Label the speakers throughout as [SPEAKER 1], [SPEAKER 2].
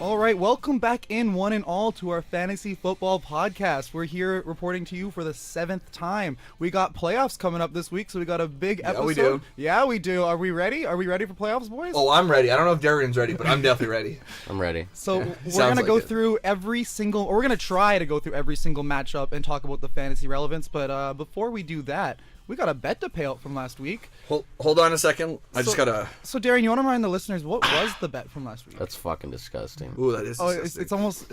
[SPEAKER 1] All right, welcome back in one and all to our fantasy football podcast. We're here reporting to you for the 7th time. We got playoffs coming up this week, so we got a big episode.
[SPEAKER 2] Yeah, we do.
[SPEAKER 1] Yeah, we do. Are we ready? Are we ready for playoffs, boys?
[SPEAKER 2] Oh, I'm ready. I don't know if Darrian's ready, but I'm definitely ready.
[SPEAKER 3] I'm ready.
[SPEAKER 1] So
[SPEAKER 2] Yeah,
[SPEAKER 1] we're
[SPEAKER 2] sounds
[SPEAKER 1] gonna go
[SPEAKER 2] like it.
[SPEAKER 1] through every single, or we're gonna try to go through every single matchup and talk about the fantasy relevance. But before we do that, we got a bet to pay out from last week.
[SPEAKER 2] Hold on a second. I just gotta.
[SPEAKER 1] So Darrian, you want to remind the listeners what was the bet from last week?
[SPEAKER 3] That's fucking disgusting.
[SPEAKER 2] Ooh, that is.
[SPEAKER 1] Oh,
[SPEAKER 2] disgusting.
[SPEAKER 1] it's almost.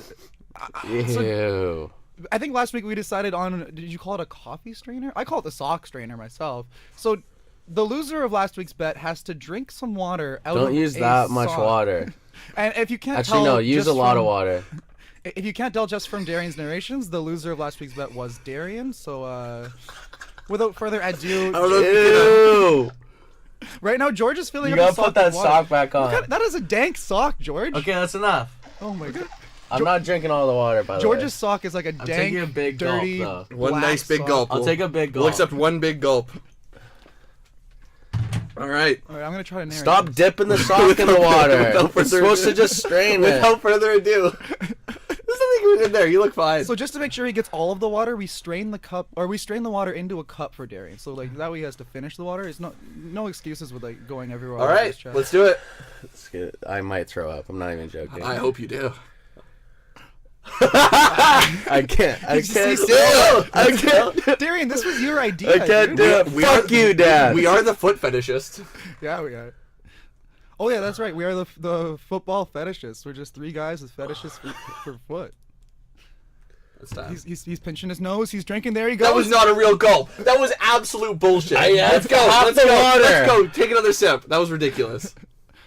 [SPEAKER 3] Ew.
[SPEAKER 1] I think last week we decided on, did you call it a coffee strainer? I call it the sock strainer myself. So the loser of last week's bet has to drink some water out of
[SPEAKER 3] Don't use
[SPEAKER 1] a
[SPEAKER 3] that much
[SPEAKER 1] sock.
[SPEAKER 3] water.
[SPEAKER 1] And if you can't
[SPEAKER 3] Actually,
[SPEAKER 1] tell,
[SPEAKER 3] no. Use
[SPEAKER 1] just
[SPEAKER 3] a lot
[SPEAKER 1] from-
[SPEAKER 3] of water.
[SPEAKER 1] If you can't tell just from Darian's narrations, the loser of last week's bet was Darrian. So without further ado,
[SPEAKER 2] I don't know if you
[SPEAKER 3] Ew.
[SPEAKER 1] right now George is filling
[SPEAKER 3] You
[SPEAKER 1] up his
[SPEAKER 3] gotta
[SPEAKER 1] sock
[SPEAKER 3] put that
[SPEAKER 1] with water.
[SPEAKER 3] sock back on.
[SPEAKER 1] That is a dank sock, George.
[SPEAKER 3] Okay, that's enough.
[SPEAKER 1] Oh my god.
[SPEAKER 3] I'm not drinking all the water, by the
[SPEAKER 1] George's
[SPEAKER 3] way.
[SPEAKER 1] sock is like a
[SPEAKER 3] I'm
[SPEAKER 1] dank,
[SPEAKER 3] taking a big gulp,
[SPEAKER 1] dirty,
[SPEAKER 3] though.
[SPEAKER 2] One
[SPEAKER 1] black
[SPEAKER 2] nice big
[SPEAKER 1] sock.
[SPEAKER 2] gulp.
[SPEAKER 3] I'll take a big gulp.
[SPEAKER 2] We'll accept one big gulp. All right.
[SPEAKER 1] All right, I'm gonna try to narrate.
[SPEAKER 3] Stop
[SPEAKER 1] this.
[SPEAKER 3] dipping the sock in the water.
[SPEAKER 2] Without
[SPEAKER 3] You're supposed to just strain it.
[SPEAKER 2] Without further ado, there's nothing going in there. You look fine.
[SPEAKER 1] So just to make sure he gets all of the water, we strain the cup, or we strain the water into a cup for Darrian. So like that way he has to finish the water. It's no excuses with like going everywhere.
[SPEAKER 2] All right, let's do it.
[SPEAKER 3] It's good. I might throw up. I'm not even joking.
[SPEAKER 2] I hope you do.
[SPEAKER 3] I can't. I can't do it. I can't.
[SPEAKER 1] Darian, this was your idea.
[SPEAKER 3] I can't
[SPEAKER 1] dude.
[SPEAKER 3] do it.
[SPEAKER 2] We
[SPEAKER 3] Fuck
[SPEAKER 2] are-
[SPEAKER 3] you, Dad.
[SPEAKER 2] We are the foot fetishists.
[SPEAKER 1] Yeah, we are. Oh yeah, that's right. We are the football fetishists. We're just 3 guys with fetishes for foot.
[SPEAKER 2] This time.
[SPEAKER 1] He's pinching his nose. He's drinking. There he goes.
[SPEAKER 2] That was not a real gulp. That was absolute bullshit.
[SPEAKER 3] Yeah,
[SPEAKER 2] Let's
[SPEAKER 3] it's
[SPEAKER 2] go.
[SPEAKER 3] half
[SPEAKER 2] Let's
[SPEAKER 3] the
[SPEAKER 2] go.
[SPEAKER 3] water.
[SPEAKER 2] Let's go. Take another sip. That was ridiculous.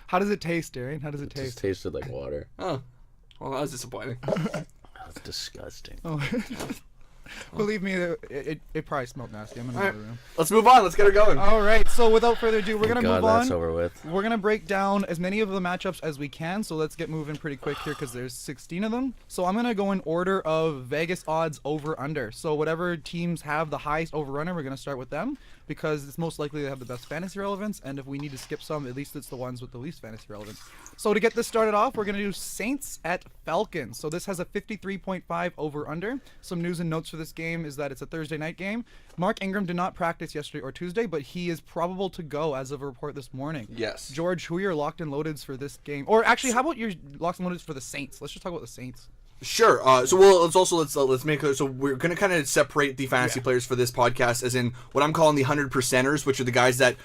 [SPEAKER 1] How does it taste, Darian? How does it
[SPEAKER 3] It
[SPEAKER 1] taste?
[SPEAKER 3] just tasted like water.
[SPEAKER 2] Oh, well, that was disappointing.
[SPEAKER 3] That's disgusting.
[SPEAKER 1] Oh. Believe me, it probably smelled nasty. I'm in another room.
[SPEAKER 2] Let's move on. Let's get her going.
[SPEAKER 1] All right. So without further ado, we're gonna
[SPEAKER 3] God,
[SPEAKER 1] move on.
[SPEAKER 3] that's over with.
[SPEAKER 1] We're going to break down as many of the matchups as we can, so let's get moving pretty quick here because there's 16 of them. So I'm going to go in order of Vegas odds over-under. So whatever teams have the highest over-under, we're going to start with them because it's most likely they have the best fantasy relevance, and if we need to skip some, at least it's the ones with the least fantasy relevance. So to get this started off, we're going to do Saints at Falcons. So this has a 53.5 over-under. Some news and notes for this game is that it's a Thursday night game. Mark Ingram did not practice yesterday or Tuesday, but he is probable to go as of a report this morning.
[SPEAKER 2] Yes.
[SPEAKER 1] George, who are your locked and loadeds for this game? Or actually, how about your locked and loadeds for the Saints? Let's just talk about the Saints.
[SPEAKER 2] Sure. Let's make it. So we're gonna kind of separate the fantasy players for this podcast, as in what I'm calling the 100%ers, which are the guys that,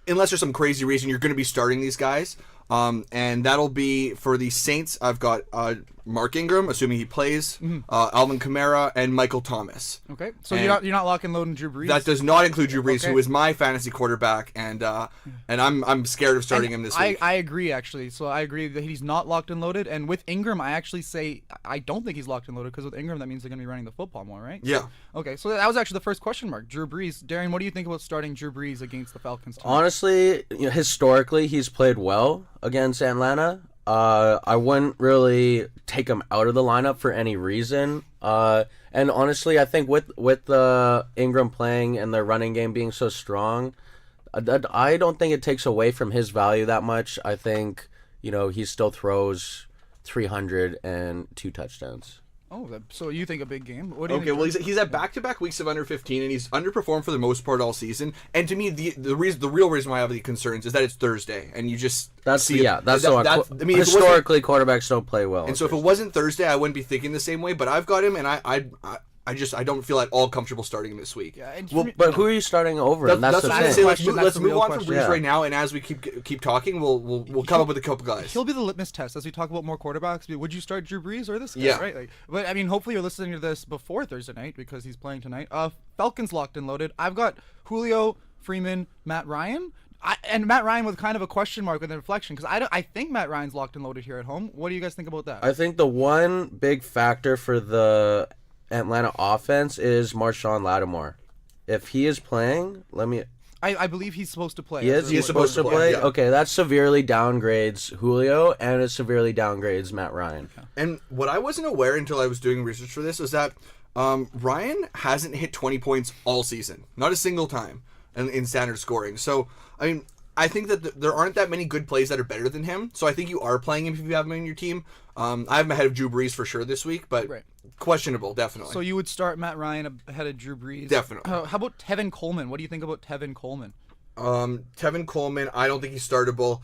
[SPEAKER 2] unless there's some crazy reason, you're gonna be starting these guys. And that'll be for the Saints. I've got Mark Ingram, assuming he plays, Alvin Kamara, and Michael Thomas.
[SPEAKER 1] Okay, so
[SPEAKER 2] And
[SPEAKER 1] you're not lock and loading Drew Brees.
[SPEAKER 2] That does not include Drew Brees,
[SPEAKER 1] Okay.
[SPEAKER 2] who is my fantasy quarterback, and I'm scared of starting him this week.
[SPEAKER 1] I agree actually. So I agree that he's not locked and loaded. And with Ingram, I actually say I don't think he's locked and loaded because with Ingram that means they're gonna be running the football more, right?
[SPEAKER 2] Yeah.
[SPEAKER 1] Okay, so that was actually the first question mark. Drew Brees. Darren, what do you think about starting Drew Brees against the Falcons tonight?
[SPEAKER 3] Honestly, historically, he's played well against Atlanta. I wouldn't really take him out of the lineup for any reason. And honestly, I think with Ingram playing and their running game being so strong, I don't think it takes away from his value that much. I think, he still throws 300 and 2 touchdowns.
[SPEAKER 1] Oh, so you think a big game? What do you
[SPEAKER 2] Okay,
[SPEAKER 1] think,
[SPEAKER 2] well,
[SPEAKER 1] George?
[SPEAKER 2] he's at back-to-back weeks of under 15, and he's underperformed for the most part all season. And to me, the real reason why I have the concerns is that it's Thursday, and you just
[SPEAKER 3] Historically, quarterbacks don't play well.
[SPEAKER 2] And so if it wasn't Thursday, I wouldn't be thinking the same way. But I've got him, and I don't feel at all comfortable starting him this week.
[SPEAKER 1] Yeah, and
[SPEAKER 3] Well, but who are you starting over?
[SPEAKER 2] That's,
[SPEAKER 3] And that's
[SPEAKER 2] that's
[SPEAKER 3] the
[SPEAKER 2] what I'm
[SPEAKER 3] thing.
[SPEAKER 2] saying.
[SPEAKER 1] Question,
[SPEAKER 2] Let's
[SPEAKER 1] that's the
[SPEAKER 2] move
[SPEAKER 1] real
[SPEAKER 2] on from
[SPEAKER 1] question.
[SPEAKER 2] Brees
[SPEAKER 3] Yeah.
[SPEAKER 2] right now, and as we keep talking, we'll come up with a couple guys.
[SPEAKER 1] He'll be the litmus test as we talk about more quarterbacks. Would you start Drew Brees or this guy?
[SPEAKER 2] Yeah.
[SPEAKER 1] Right. But I mean, hopefully you're listening to this before Thursday night because he's playing tonight. Falcons locked and loaded. I've got Julio, Freeman, Matt Ryan. And Matt Ryan with kind of a question mark with an inflection because I think Matt Ryan's locked and loaded here at home. What do you guys think about that?
[SPEAKER 3] I think the one big factor for the Atlanta offense is Marshawn Lattimore. If he is playing,
[SPEAKER 1] I believe he's supposed to play.
[SPEAKER 3] He is. He's supposed to play.
[SPEAKER 2] yeah.
[SPEAKER 3] Okay, that severely downgrades Julio, and it severely downgrades Matt Ryan.
[SPEAKER 2] And what I wasn't aware until I was doing research for this was that Ryan hasn't hit 20 points all season, not a single time in standard scoring. So I mean, I think that there aren't that many good plays that are better than him. So I think you are playing him if you have him in your team. I have him ahead of Drew Brees for sure this week, but questionable, definitely.
[SPEAKER 1] So you would start Matt Ryan ahead of Drew Brees?
[SPEAKER 2] Definitely.
[SPEAKER 1] How about Tevin Coleman? What do you think about Tevin Coleman?
[SPEAKER 2] Tevin Coleman, I don't think he's startable.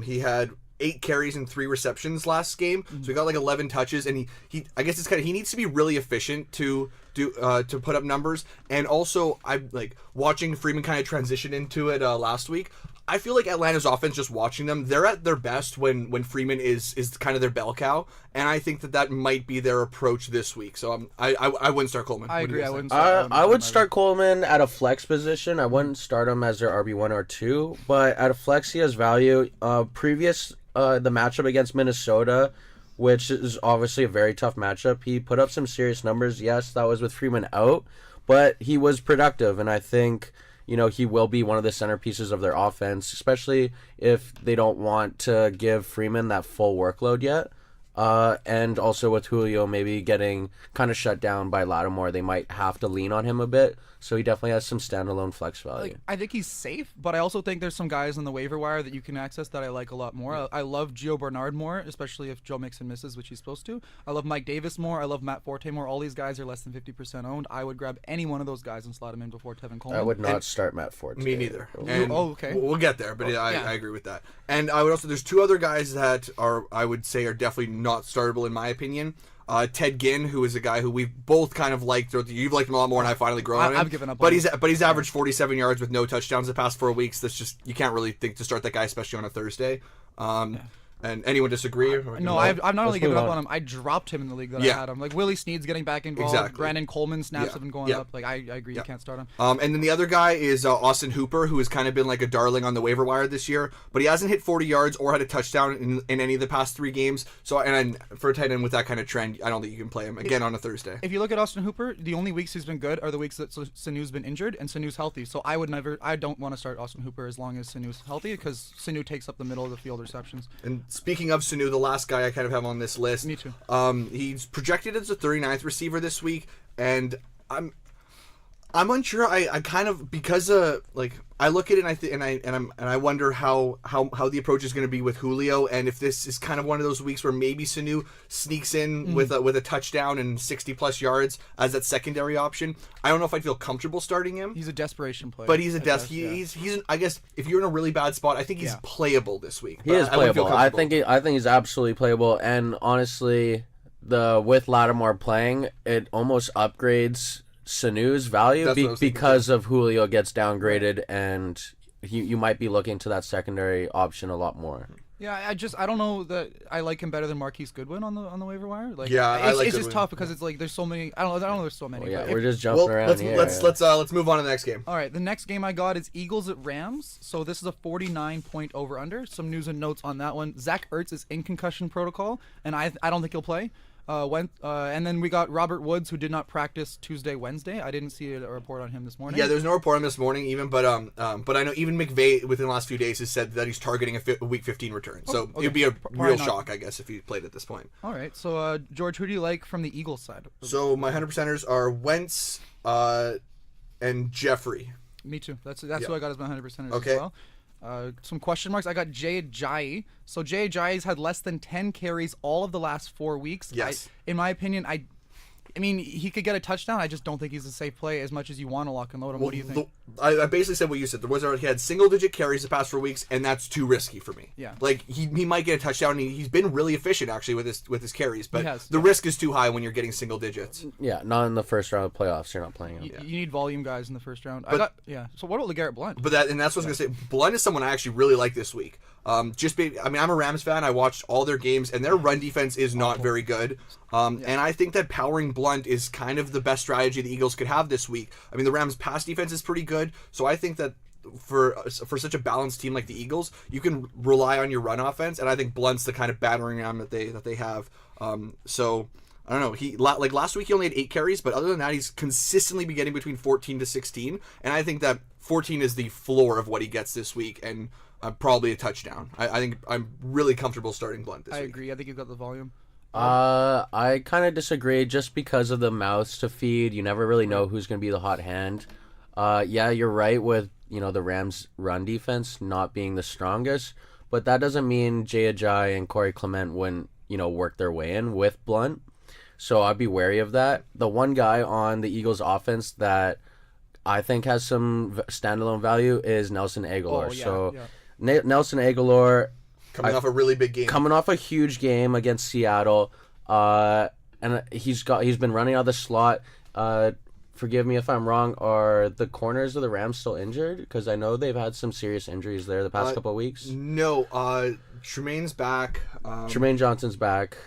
[SPEAKER 2] He had 8 carries and 3 receptions last game, so he got like 11 touches, and he I guess it's kind of, he needs to be really efficient to put up numbers. And also, I like watching Freeman kind of transition into it last week. I feel like Atlanta's offense, just watching them, they're at their best when Freeman is kind of their bell cow, and I think that might be their approach this week. So I wouldn't start Coleman.
[SPEAKER 1] I agree. I wouldn't. Start
[SPEAKER 3] I would start Coleman at a flex position. I wouldn't start him as their RB1 or 2, but at a flex he has value. Previous the matchup against Minnesota, which is obviously a very tough matchup, he put up some serious numbers. Yes, that was with Freeman out, but he was productive, and I think he will be one of the centerpieces of their offense, especially if they don't want to give Freeman that full workload yet. And also with Julio maybe getting kind of shut down by Lattimore, they might have to lean on him a bit. So he definitely has some standalone flex value.
[SPEAKER 1] I think he's safe, but I also think there's some guys on the waiver wire that you can access that I like a lot more. I love Gio Bernard more, especially if Joe Mixon misses, which he's supposed to. I love Mike Davis more. I love Matt Forte more. All these guys are less than 50% owned. I would grab any one of those guys and slot him in before Tevin Coleman.
[SPEAKER 3] I would not start Matt Forte.
[SPEAKER 2] Me neither. And
[SPEAKER 1] okay.
[SPEAKER 2] We'll get there, but I agree with that. And I would also, there's 2 other guys that I would say are definitely not startable in my opinion. Ted Ginn, who is a guy who we've both kind of liked. You've liked him a lot more, and I finally grown on him.
[SPEAKER 1] I've given up.
[SPEAKER 2] But he's averaged 47 yards with no touchdowns the past 4 weeks. That's just, you can't really think to start that guy, especially on a Thursday. And anyone disagree?
[SPEAKER 1] No, I've not only given up on him. I dropped him in the league that I had him. Like Willie Snead's getting back involved.
[SPEAKER 2] Exactly.
[SPEAKER 1] Brandon Coleman snaps have been going up. Like I agree, you can't start him.
[SPEAKER 2] And then the other guy is Austin Hooper, who has kind of been like a darling on the waiver wire this year, but he hasn't hit 40 yards or had a touchdown in any of the past 3 games. So, and for a tight end with that kind of trend, I don't think you can play him again on a Thursday.
[SPEAKER 1] If you look at Austin Hooper, the only weeks he's been good are the weeks that Sanu's been injured and Sanu's healthy. So I don't want to start Austin Hooper as long as Sanu's healthy, because Sanu takes up the middle of the field receptions.
[SPEAKER 2] And speaking of Sanu, the last guy I kind of have on this list.
[SPEAKER 1] Me too.
[SPEAKER 2] He's projected as a 39th receiver this week, and I'm unsure. I kind of, because like I look at it and I wonder how the approach is going to be with Julio, and if this is kind of one of those weeks where maybe Sanu sneaks in with a touchdown and 60+ yards as that secondary option. I don't know if I'd feel comfortable starting him.
[SPEAKER 1] He's a desperation player.
[SPEAKER 2] But he's he's I guess if you're in a really bad spot, I think he's playable this week.
[SPEAKER 3] He is playable. I think he's absolutely playable, and honestly, with Lattimore playing, it almost upgrades Sanu's value because of Julio gets downgraded, and you might be looking to that secondary option a lot more.
[SPEAKER 1] Yeah, I don't know that I like him better than Marquise Goodwin on the waiver wire. Like,
[SPEAKER 2] I like
[SPEAKER 1] it's
[SPEAKER 2] Goodwin.
[SPEAKER 1] just tough because it's like there's so many. I don't know. There's so many.
[SPEAKER 3] Well, we're just jumping around here.
[SPEAKER 2] Let's move on to the next game.
[SPEAKER 1] All right, the next game I got is Eagles at Rams. So this is a 49-point over under. Some news and notes on that one. Zach Ertz is in concussion protocol, and I don't think he'll play. And then we got Robert Woods, who did not practice Tuesday, Wednesday. I didn't see a report on him this morning.
[SPEAKER 2] Yeah, there's no report on this morning even, but I know even McVay within the last few days has said that he's targeting a week 15 return. So
[SPEAKER 1] okay.
[SPEAKER 2] it'd be a real shock, I guess, if he played at this point.
[SPEAKER 1] All right, so George, who do you like from the Eagles side?
[SPEAKER 2] So my 100%ers are Wentz and Jeffrey.
[SPEAKER 1] Me too. That's who I got as my 100%ers
[SPEAKER 2] Okay.
[SPEAKER 1] as well. Some question marks. I got Jay Ajayi. So Jay Ajayi's had less than 10 carries all of the last 4 weeks.
[SPEAKER 2] Yes.
[SPEAKER 1] In my opinion, I mean, he could get a touchdown. I just don't think he's a safe play as much as you want to lock and load him. What do you think?
[SPEAKER 2] I basically said what you said. He had single-digit carries the past 4 weeks, and that's too risky for me.
[SPEAKER 1] Yeah.
[SPEAKER 2] Like, he might get a touchdown, and he's been really efficient, actually, with his carries, but the
[SPEAKER 1] Yeah.
[SPEAKER 2] risk is too high when you're getting single digits.
[SPEAKER 3] Yeah, not in the first round of playoffs. You're not playing him.
[SPEAKER 1] You need volume guys in the first round. So what about LeGarrette Blount?
[SPEAKER 2] But that's what I was going to say. Blount is someone I actually really like this week. I'm a Rams fan. I watched all their games, and their run defense is not very good. And I think that powering Blount is kind of the best strategy the Eagles could have this week. I mean, the Rams' pass defense is pretty good, so I think that for such a balanced team like the Eagles, you can rely on your run offense, and I think Blount's the kind of battering ram that they have. So I don't know. He last week he only had 8 carries, but other than that, he's consistently been getting between 14 to 16, and I think that 14 is the floor of what he gets this week, and probably a touchdown. I think I'm really comfortable starting Blount this week.
[SPEAKER 1] I agree. I think you've got the volume.
[SPEAKER 3] I kind of disagree just because of the mouths to feed. You never really know who's going to be the hot hand. Yeah, you're right with the Rams' run defense not being the strongest, but that doesn't mean Jay Ajayi and Corey Clement wouldn't, work their way in with Blunt. So I'd be wary of that. The one guy on the Eagles' offense that I think has some standalone value is Nelson Aguilar. Nelson Aguilar
[SPEAKER 2] Coming off a really big game.
[SPEAKER 3] Coming off a huge game against Seattle. And he's been running out of the slot. Forgive me if I'm wrong. Are the corners of the Rams still injured? Because I know they've had some serious injuries there the past couple of weeks.
[SPEAKER 2] No, Tremaine's back.
[SPEAKER 3] Tremaine Johnson's back.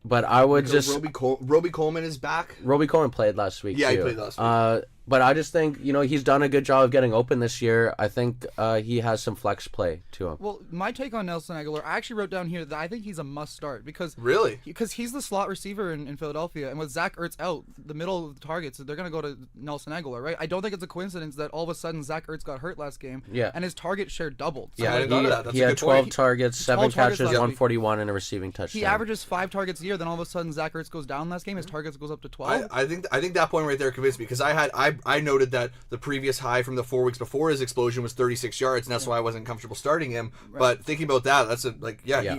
[SPEAKER 3] But I would just...
[SPEAKER 2] Roby Coleman is back.
[SPEAKER 3] Roby Coleman played last week,
[SPEAKER 2] Yeah,
[SPEAKER 3] too.
[SPEAKER 2] he played last week.
[SPEAKER 3] But I just think, he's done a good job of getting open this year. I think he has some flex play to him.
[SPEAKER 1] Well, my take on Nelson Aguilar, I actually wrote down here that I think he's a must start because
[SPEAKER 2] Really?
[SPEAKER 1] Because he's the slot receiver in Philadelphia, and with Zach Ertz out, the middle of the targets, they're going to go to Nelson Aguilar, right? I don't think it's a coincidence that all of a sudden Zach Ertz got hurt last game, and his target share doubled.
[SPEAKER 2] Yeah, I didn't know that. That's
[SPEAKER 3] he
[SPEAKER 2] a
[SPEAKER 3] had
[SPEAKER 2] good
[SPEAKER 3] 12
[SPEAKER 2] point.
[SPEAKER 3] targets, 7 catches, 141, and a receiving touchdown.
[SPEAKER 1] He averages 5 targets a year, then all of a sudden Zach Ertz goes down last game, his targets goes up to 12.
[SPEAKER 2] I think that point right there convinced me because I noted that the previous high from the 4 weeks before his explosion was 36 yards, and that's why I wasn't comfortable starting him. Right. But thinking about that, that's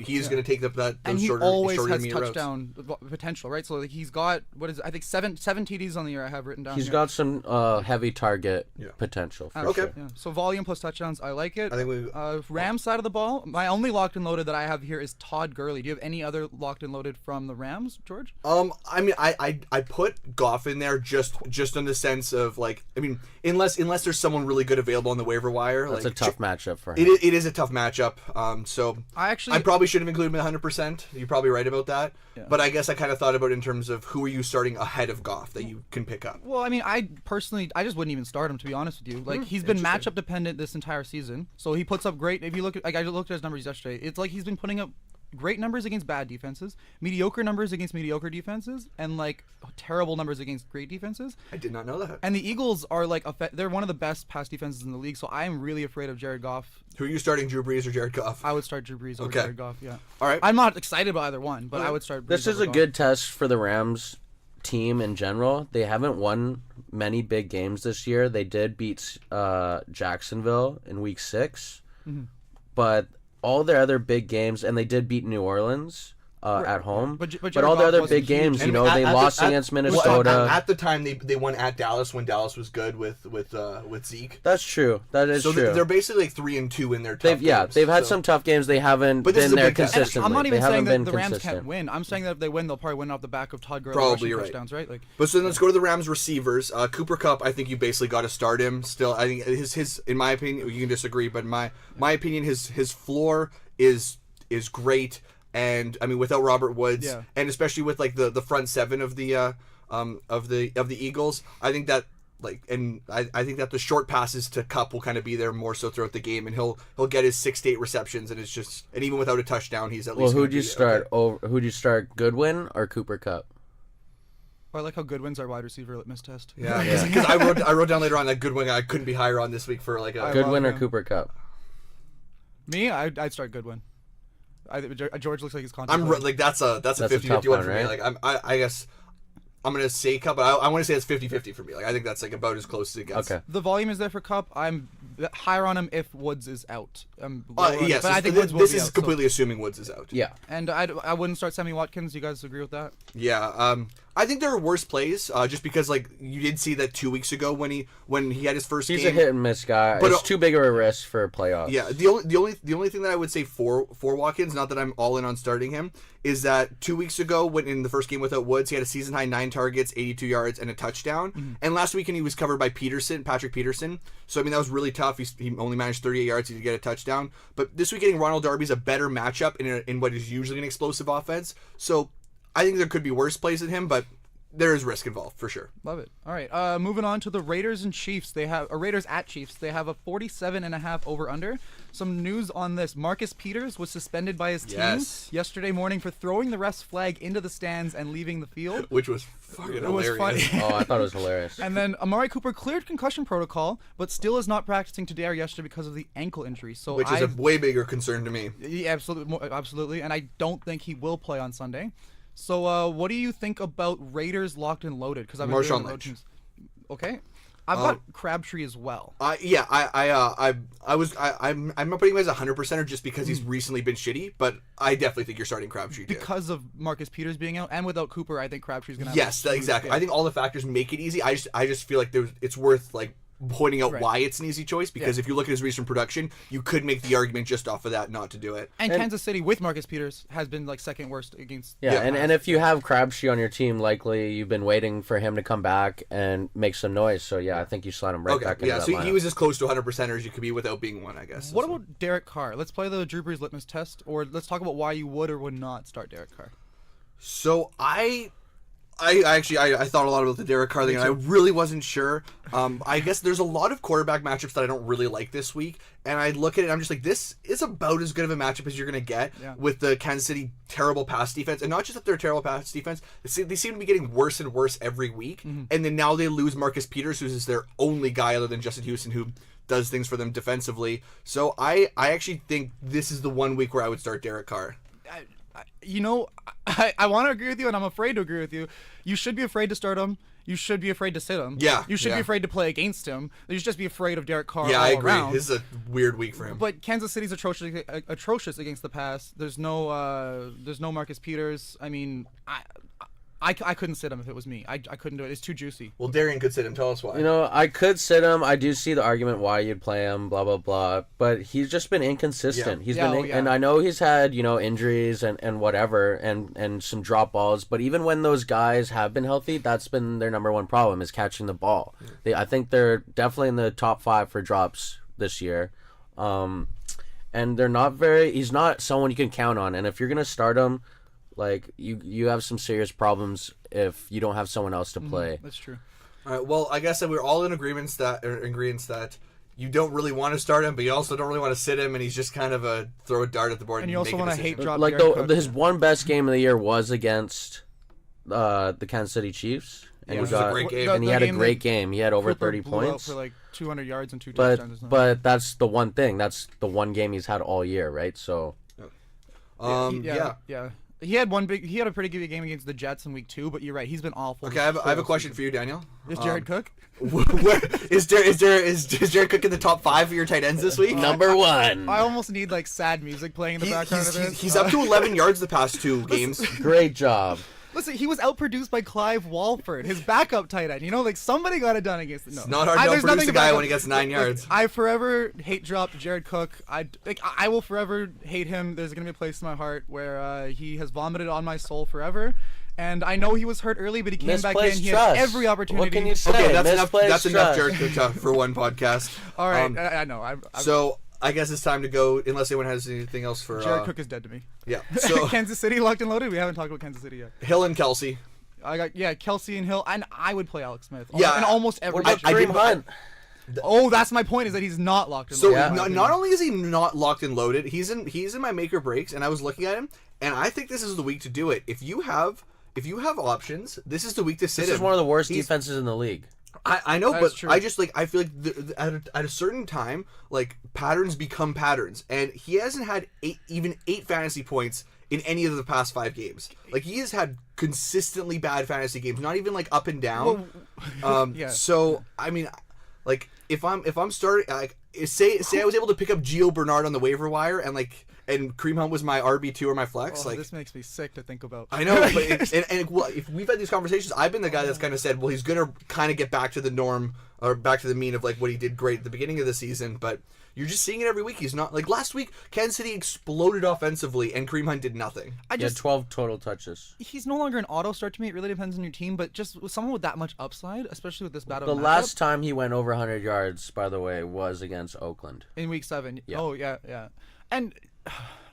[SPEAKER 2] he's going to take those
[SPEAKER 1] and he
[SPEAKER 2] shorter,
[SPEAKER 1] always
[SPEAKER 2] shorter
[SPEAKER 1] has
[SPEAKER 2] routes.
[SPEAKER 1] touchdown potential, right? So like, he's got I think seven TDs on the year I have written down.
[SPEAKER 3] He's got some heavy target potential. For
[SPEAKER 2] okay.
[SPEAKER 3] Sure.
[SPEAKER 1] Yeah. So volume plus touchdowns, I like it.
[SPEAKER 2] I think
[SPEAKER 1] Rams side of the ball, my only locked and loaded that I have here is Todd Gurley. Do you have any other locked and loaded from the Rams, George?
[SPEAKER 2] I mean, I put Goff in there just in the sense of unless there's someone really good available on the waiver wire.
[SPEAKER 3] That's a tough matchup for him.
[SPEAKER 2] It is a tough matchup. So I probably should have included him at 100%. You're probably right about that. Yeah. But I guess I kind of thought about it in terms of who are you starting ahead of Goff that you can pick up.
[SPEAKER 1] Well, I mean, I just wouldn't even start him, to be honest with you. Like, he's been matchup dependent this entire season. So he puts up great. If you look at, I looked at his numbers yesterday. It's like he's been putting up great numbers against bad defenses, mediocre numbers against mediocre defenses, and terrible numbers against great defenses.
[SPEAKER 2] I did not know that.
[SPEAKER 1] And the Eagles are they're one of the best pass defenses in the league, so I am really afraid of Jared Goff.
[SPEAKER 2] Who are you starting, Drew Brees or Jared Goff?
[SPEAKER 1] I would start Drew Brees over Jared Goff, yeah.
[SPEAKER 2] All right.
[SPEAKER 1] I'm not excited by either one, but I would start Brees
[SPEAKER 3] This is
[SPEAKER 1] over
[SPEAKER 3] a
[SPEAKER 1] Goff.
[SPEAKER 3] good test for the Rams team in general. They haven't won many big games this year. They did beat Jacksonville in week 6, but all their other big games, and they did beat New Orleans at home. But all the other big games, they lost against Minnesota.
[SPEAKER 2] At the time, they won at Dallas when Dallas was good with Zeke.
[SPEAKER 3] That's true. That is true.
[SPEAKER 2] So they're basically 3-2 in their tough games.
[SPEAKER 3] They've had some tough games. They haven't been there consistently.
[SPEAKER 1] I'm not even saying that the Rams
[SPEAKER 3] consistent.
[SPEAKER 1] can't win. I'm saying that if they win, they'll probably win off the back of Todd Gurley
[SPEAKER 2] Probably
[SPEAKER 1] rushing touchdowns, right?
[SPEAKER 2] But so then let's go to the Rams receivers. Cooper Kupp, I think you basically got to start him. Still, I think his in my opinion, you can disagree, but in my opinion, his floor is great. And I mean, without Robert Woods, and especially with the front seven of the Eagles, I think that I think that the short passes to Kupp will kind of be there more so throughout the game, and he'll get his 6 to 8 receptions, and even without a touchdown, he's at least.
[SPEAKER 3] Well, who'd you start? Who'd you start? Goodwin or Cooper Kupp?
[SPEAKER 1] I like how Goodwin's our wide receiver litmus test.
[SPEAKER 2] Yeah, because I wrote down later on that Goodwin I couldn't be higher on this week for a
[SPEAKER 3] Goodwin or Cooper Kupp.
[SPEAKER 1] Me, I'd start Goodwin. George looks like he's contemplating.
[SPEAKER 2] That's a 50-50 one for me.
[SPEAKER 3] Right?
[SPEAKER 2] I guess I'm gonna say Kupp, but I want to say it's 50-50 for me. I think that's about as close as it gets.
[SPEAKER 3] Okay.
[SPEAKER 1] The volume is there for Kupp. I'm higher on him if Woods is out.
[SPEAKER 2] Yes,
[SPEAKER 1] but I think Woods will
[SPEAKER 2] this
[SPEAKER 1] be
[SPEAKER 2] is
[SPEAKER 1] out,
[SPEAKER 2] completely assuming Woods is out.
[SPEAKER 3] Yeah.
[SPEAKER 1] And I wouldn't start Sammy Watkins. You guys agree with that?
[SPEAKER 2] Yeah. I think there are worse plays, just because you did see that 2 weeks ago when he had his first game.
[SPEAKER 3] He's a hit and miss guy. But it's too big of a risk for playoffs.
[SPEAKER 2] Yeah. The only thing that I would say for Watkins, not that I'm all in on starting him, is that 2 weeks ago when in the first game without Woods, he had a season high 9 targets, 82 yards, and a touchdown. Mm-hmm. And last weekend he was covered by Patrick Peterson. So I mean that was really tough. He only managed 38 yards to get a touchdown. But this week getting Ronald Darby's a better matchup in what is usually an explosive offense. So I think there could be worse plays than him, but there is risk involved for sure.
[SPEAKER 1] Love it. All right, moving on to the Raiders and Chiefs. Raiders at Chiefs. They have a 47.5 over under. Some news on this: Marcus Peters was suspended by his team yesterday morning for throwing the ref's flag into the stands and leaving the field,
[SPEAKER 2] which was fucking hilarious.
[SPEAKER 1] Funny.
[SPEAKER 3] Oh, I thought it was hilarious.
[SPEAKER 1] And then Amari Cooper cleared concussion protocol, but still is not practicing today or yesterday because of the ankle injury. So
[SPEAKER 2] which is a way bigger concern to me.
[SPEAKER 1] Yeah, absolutely, and I don't think he will play on Sunday. So, what do you think about Raiders locked and loaded? Because
[SPEAKER 2] Marshawn Lynch.
[SPEAKER 1] Okay. I've got Crabtree as well.
[SPEAKER 2] I'm not putting him as a 100%er just because he's recently been shitty, but I definitely think you're starting Crabtree too.
[SPEAKER 1] Because of Marcus Peters being out, and without Cooper, I think Crabtree's gonna have
[SPEAKER 2] Exactly. I think all the factors make it easy. I just feel like it's worth like pointing out why it's an easy choice, because if you look at his recent production, you could make the argument just off of that not to do it.
[SPEAKER 1] And Kansas City with Marcus Peters has been like second worst against.
[SPEAKER 3] And if you have Crabtree on your team, likely you've been waiting for him to come back and make some noise. So I think you slide him right back into that
[SPEAKER 2] so
[SPEAKER 3] lineup.
[SPEAKER 2] he was as close to 100% as you could be without being one, I guess.
[SPEAKER 1] What about Derek Carr? Let's play the Drew Brees litmus test, or let's talk about why you would or would not start Derek Carr.
[SPEAKER 2] So I thought a lot about the Derek Carr thing, and I really wasn't sure. I guess there's a lot of quarterback matchups that I don't really like this week, and I look at it and I'm just like, this is about as good of a matchup as you're going to get with the Kansas City terrible pass defense. And not just that they're a terrible pass defense, they seem to be getting worse and worse every week. And then now they lose Marcus Peters, who's their only guy other than Justin Houston who does things for them defensively. So I actually think this is the one week where I would start Derek Carr.
[SPEAKER 1] I want to agree with you, and I'm afraid to agree with you. You should be afraid to start him. You should be afraid to sit him.
[SPEAKER 2] Yeah.
[SPEAKER 1] You should be afraid to play against him. You should just be afraid of Derek Carr.
[SPEAKER 2] Yeah,
[SPEAKER 1] all
[SPEAKER 2] I agree.
[SPEAKER 1] Around.
[SPEAKER 2] This is a weird week for him.
[SPEAKER 1] But Kansas City's atrocious against the pass. There's no Marcus Peters. I mean, I couldn't sit him if it was me. I couldn't do it. It's too juicy.
[SPEAKER 2] Well, Darrian could sit him. Tell us why.
[SPEAKER 3] I could sit him. I do see the argument why you'd play him, blah, blah, blah. But he's just been inconsistent. And I know he's had, injuries and whatever and some drop balls. But even when those guys have been healthy, that's been their number one problem is catching the ball. I think they're definitely in the top 5 for drops this year. And he's not someone you can count on. And if you're going to start him, like you have some serious problems if you don't have someone else to play.
[SPEAKER 1] That's true.
[SPEAKER 2] All right. Well, I guess that we're all in agreements that you don't really want to start him, but you also don't really want to sit him, and he's just kind of a throw a dart at the board.
[SPEAKER 1] And you also want to hate drop.
[SPEAKER 3] Like his one best game of the year was against the Kansas City Chiefs, and
[SPEAKER 2] which was a great game.
[SPEAKER 3] And he had a great game. He had over 30 points
[SPEAKER 1] for like 200 yards and 2 touchdowns.
[SPEAKER 3] But that's the one thing. That's the one game he's had all year, right? So.
[SPEAKER 1] Yeah. He had a pretty good game against the Jets in week 2, but you're right, he's been awful.
[SPEAKER 2] Okay, I have a question for you, Daniel.
[SPEAKER 1] Is Jared Cook?
[SPEAKER 2] Is Jared Cook in the top 5 of your tight ends this week?
[SPEAKER 3] Number 1.
[SPEAKER 1] I almost need like sad music playing in the background of this.
[SPEAKER 2] He's up to 11 yards the past 2 games.
[SPEAKER 3] Great job.
[SPEAKER 1] Listen, he was outproduced by Clive Walford, his backup tight end. Like somebody got it done against it. No.
[SPEAKER 2] It's not hard to outproduce a guy when he gets 9 yards.
[SPEAKER 1] I forever hate drop Jared Cook. I will forever hate him. There's gonna be a place in my heart where he has vomited on my soul forever. And I know he was hurt early, but he came back in. He had every opportunity.
[SPEAKER 3] What can you say?
[SPEAKER 2] Okay, that's enough Jared Cook for one podcast.
[SPEAKER 1] All right, I know.
[SPEAKER 2] So I guess it's time to go, unless anyone has anything else for...
[SPEAKER 1] Jared Cook is dead to me.
[SPEAKER 2] Yeah. So
[SPEAKER 1] Kansas City locked and loaded? We haven't talked about Kansas City yet.
[SPEAKER 2] Hill and Kelsey.
[SPEAKER 1] I got Kelsey and Hill, and I would play Alex Smith.
[SPEAKER 2] Yeah.
[SPEAKER 1] In almost every
[SPEAKER 3] What about Kareem Hunt?
[SPEAKER 1] Oh, that's my point, is that he's not locked and
[SPEAKER 2] So
[SPEAKER 1] loaded.
[SPEAKER 2] not only is he not locked and loaded, he's in my make or breaks, and I was looking at him, and I think this is the week to do it. If you have options, this is the week to sit him.
[SPEAKER 3] This is one of the worst defenses in the league.
[SPEAKER 2] I know,
[SPEAKER 1] That
[SPEAKER 2] but
[SPEAKER 1] is true.
[SPEAKER 2] I just I feel like at a certain time, like patterns become patterns, and he hasn't had even 8 fantasy points in any of the past 5 games. Like he has had consistently bad fantasy games, not even like up and down.
[SPEAKER 1] Yeah.
[SPEAKER 2] So I mean, like if I'm starting, like say I was able to pick up Gio Bernard on the waiver wire and Kareem Hunt was my RB2 or my flex.
[SPEAKER 1] This makes me sick to think about.
[SPEAKER 2] I know, but if we've had these conversations, I've been the guy that's kind of said, well, he's going to kind of get back to the norm or back to the mean of like what he did great at the beginning of the season, but you're just seeing it every week. He's not like last week. Kansas City exploded offensively, and Kareem Hunt did nothing.
[SPEAKER 3] He had 12 total touches.
[SPEAKER 1] He's no longer an auto start to me. It really depends on your team, but just with someone with that much upside, especially with this battle.
[SPEAKER 3] The last time he went over 100 yards, by the way, was against Oakland
[SPEAKER 1] in week 7.
[SPEAKER 3] Yeah.
[SPEAKER 1] Oh yeah, and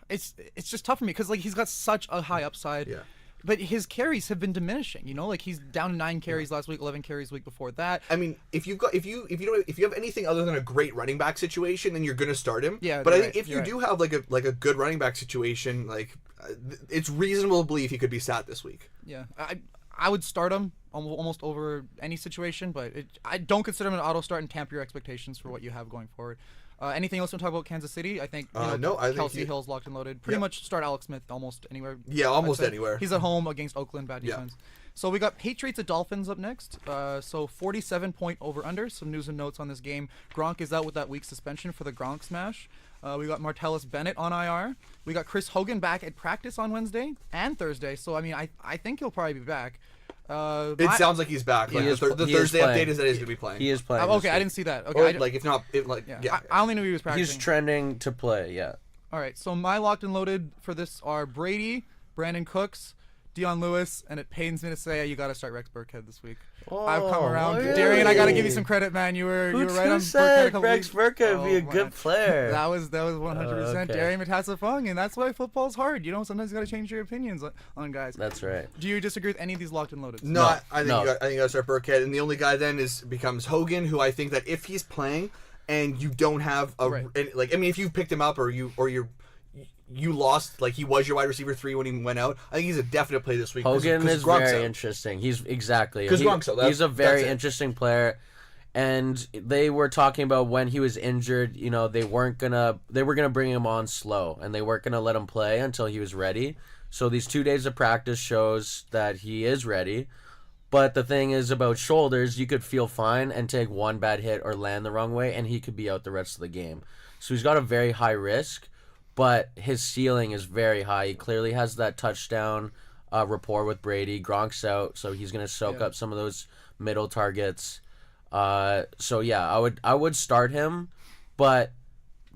[SPEAKER 1] it's just tough for me because like he's got such a high upside.
[SPEAKER 2] Yeah.
[SPEAKER 1] But his carries have been diminishing, like he's down to 9 carries last week, 11 carries week before that.
[SPEAKER 2] I mean, if you have anything other than a great running back situation, then you're going to start him.
[SPEAKER 1] Yeah,
[SPEAKER 2] but I think if you do have like a good running back situation, like it's reasonable to believe he could be sat this week.
[SPEAKER 1] Yeah, I would start him almost over any situation, but I don't consider him an auto start and tamper your expectations for what you have going forward. Anything else to talk about Kansas City? I think
[SPEAKER 2] no. I
[SPEAKER 1] Kelsey
[SPEAKER 2] think
[SPEAKER 1] Hill's locked and loaded. Pretty much start Alex Smith almost anywhere.
[SPEAKER 2] Yeah, almost anywhere.
[SPEAKER 1] He's at home against Oakland, bad defense. So we got Patriots at Dolphins up next. So 47-point over-under. Some news and notes on this game. Gronk is out with that week suspension for the Gronk smash. We got Martellus Bennett on IR. We got Chris Hogan back at practice on Wednesday and Thursday. So, I mean, I think he'll probably be back.
[SPEAKER 2] It sounds like he's back. Like, the Thursday update is that he's going to be playing.
[SPEAKER 3] He is playing.
[SPEAKER 1] Okay, I didn't see that. Okay,
[SPEAKER 2] Or, like, if not,
[SPEAKER 1] I only knew he was practicing.
[SPEAKER 3] He's trending to play, yeah.
[SPEAKER 1] All right, so my locked and loaded for this are Brady, Brandon Cooks, Dion Lewis, and it pains me to say you got to start Rex Burkhead this week. I've come around.
[SPEAKER 3] Really?
[SPEAKER 1] Darian, I got to give you some credit, man. You were right on Burkhead a couple
[SPEAKER 3] Rex
[SPEAKER 1] weeks.
[SPEAKER 3] Burkhead would be a
[SPEAKER 1] man.
[SPEAKER 3] good player?
[SPEAKER 1] That was 100%
[SPEAKER 3] okay.
[SPEAKER 1] Darrian Matassa-Fung, and that's why football's hard. You know, sometimes you got to change your opinions on guys.
[SPEAKER 3] That's right.
[SPEAKER 1] Do you disagree with any of these locked and loaded?
[SPEAKER 2] No, I think
[SPEAKER 3] No.
[SPEAKER 2] you got to start Burkhead, and the only guy then becomes Hogan, who I think that if he's playing and you don't have if you picked him up or you lost, like he was your wide receiver 3 when he went out, I think he's a definite play this week.
[SPEAKER 3] Hogan is
[SPEAKER 2] Gronk's
[SPEAKER 3] very
[SPEAKER 2] out.
[SPEAKER 3] interesting. He's exactly
[SPEAKER 2] Because Gronk's out.
[SPEAKER 3] He's a very
[SPEAKER 2] that's it.
[SPEAKER 3] interesting player, and they were talking about when he was injured. You know, they were gonna bring him on slow, and they weren't gonna let him play until he was ready. So these 2 days of practice shows that he is ready. But the thing is about shoulders, you could feel fine and take one bad hit or land the wrong way, and he could be out the rest of the game. So he's got a very high risk, but his ceiling is very high. He clearly has that touchdown rapport with Brady. Gronk's out, so he's going to soak up some of those middle targets. So yeah, I would start him, but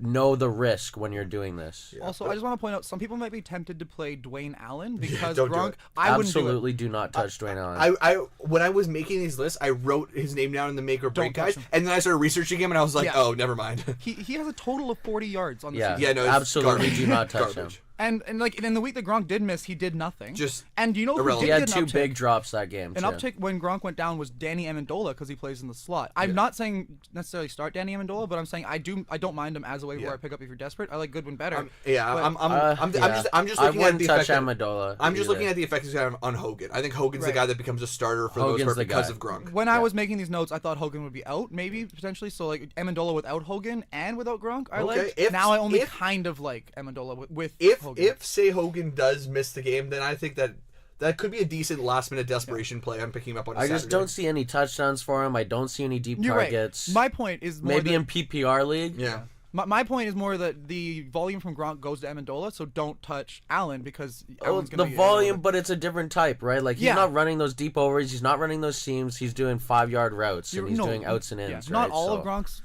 [SPEAKER 3] know the risk when you're doing this.
[SPEAKER 1] Yeah. Also, I just want to point out, some people might be tempted to play Dwayne Allen because
[SPEAKER 2] Don't do
[SPEAKER 1] Gronk.
[SPEAKER 2] it.
[SPEAKER 1] I wouldn't
[SPEAKER 3] Absolutely do not touch Dwayne Allen.
[SPEAKER 2] When I was making these lists, I wrote his name down in the make or break
[SPEAKER 1] touch
[SPEAKER 2] guys,
[SPEAKER 1] him.
[SPEAKER 2] and then I started researching him, and I was like,
[SPEAKER 1] Yeah.
[SPEAKER 2] oh, never mind.
[SPEAKER 1] He has a total of 40 yards on the
[SPEAKER 3] Yeah,
[SPEAKER 1] season.
[SPEAKER 2] Yeah, no, it's
[SPEAKER 3] absolutely
[SPEAKER 2] garbage.
[SPEAKER 3] do not touch
[SPEAKER 2] Garbage.
[SPEAKER 3] him.
[SPEAKER 1] And like in the week that Gronk did miss, he did nothing.
[SPEAKER 2] Just
[SPEAKER 1] and you know who
[SPEAKER 2] irrelevant.
[SPEAKER 1] did
[SPEAKER 3] He had
[SPEAKER 1] get an
[SPEAKER 3] two
[SPEAKER 1] uptick?
[SPEAKER 3] big drops that game.
[SPEAKER 1] An
[SPEAKER 3] too.
[SPEAKER 1] uptick when Gronk went down was Danny Amendola because he plays in the slot. I'm not saying necessarily start Danny Amendola, but I'm saying I don't mind him as a waiver wire pickup if you're desperate. I like Goodwin better.
[SPEAKER 2] I'm just
[SPEAKER 3] I
[SPEAKER 2] looking at
[SPEAKER 3] wouldn't
[SPEAKER 2] the
[SPEAKER 3] touch
[SPEAKER 2] effect.
[SPEAKER 3] Amendola.
[SPEAKER 2] I'm just
[SPEAKER 3] either.
[SPEAKER 2] looking at the effect he's got on Hogan. I think Hogan's the
[SPEAKER 1] Right.
[SPEAKER 2] guy that becomes a starter for the most
[SPEAKER 3] Hogan's
[SPEAKER 2] part
[SPEAKER 3] the
[SPEAKER 2] because
[SPEAKER 3] guy.
[SPEAKER 2] of Gronk.
[SPEAKER 1] When I was making these notes, I thought Hogan would be out, maybe potentially. So like Amendola without Hogan and without Gronk, I
[SPEAKER 2] Okay,
[SPEAKER 1] like. Now I only kind of like Amendola with Hogan.
[SPEAKER 2] If say Hogan does miss the game, then I think that could be a decent last minute desperation play. I'm picking him up on.
[SPEAKER 3] I just don't see any touchdowns for him. I don't see any deep
[SPEAKER 1] You're
[SPEAKER 3] targets.
[SPEAKER 1] right. My point is more
[SPEAKER 3] Maybe
[SPEAKER 1] that-
[SPEAKER 3] in PPR league.
[SPEAKER 2] Yeah.
[SPEAKER 1] My point is more that the volume from Gronk goes to Amendola, so don't touch Allen because
[SPEAKER 3] Oh,
[SPEAKER 1] Allen's
[SPEAKER 3] the
[SPEAKER 1] gonna get
[SPEAKER 3] volume, but it's a different type, right? Like he's
[SPEAKER 1] Yeah.
[SPEAKER 3] not running those deep overs. He's not running those seams. He's doing 5-yard routes and he's
[SPEAKER 1] No,
[SPEAKER 3] doing outs and
[SPEAKER 1] yeah,
[SPEAKER 3] ins.
[SPEAKER 1] Not
[SPEAKER 3] right?
[SPEAKER 1] all
[SPEAKER 3] So-
[SPEAKER 1] of Gronk's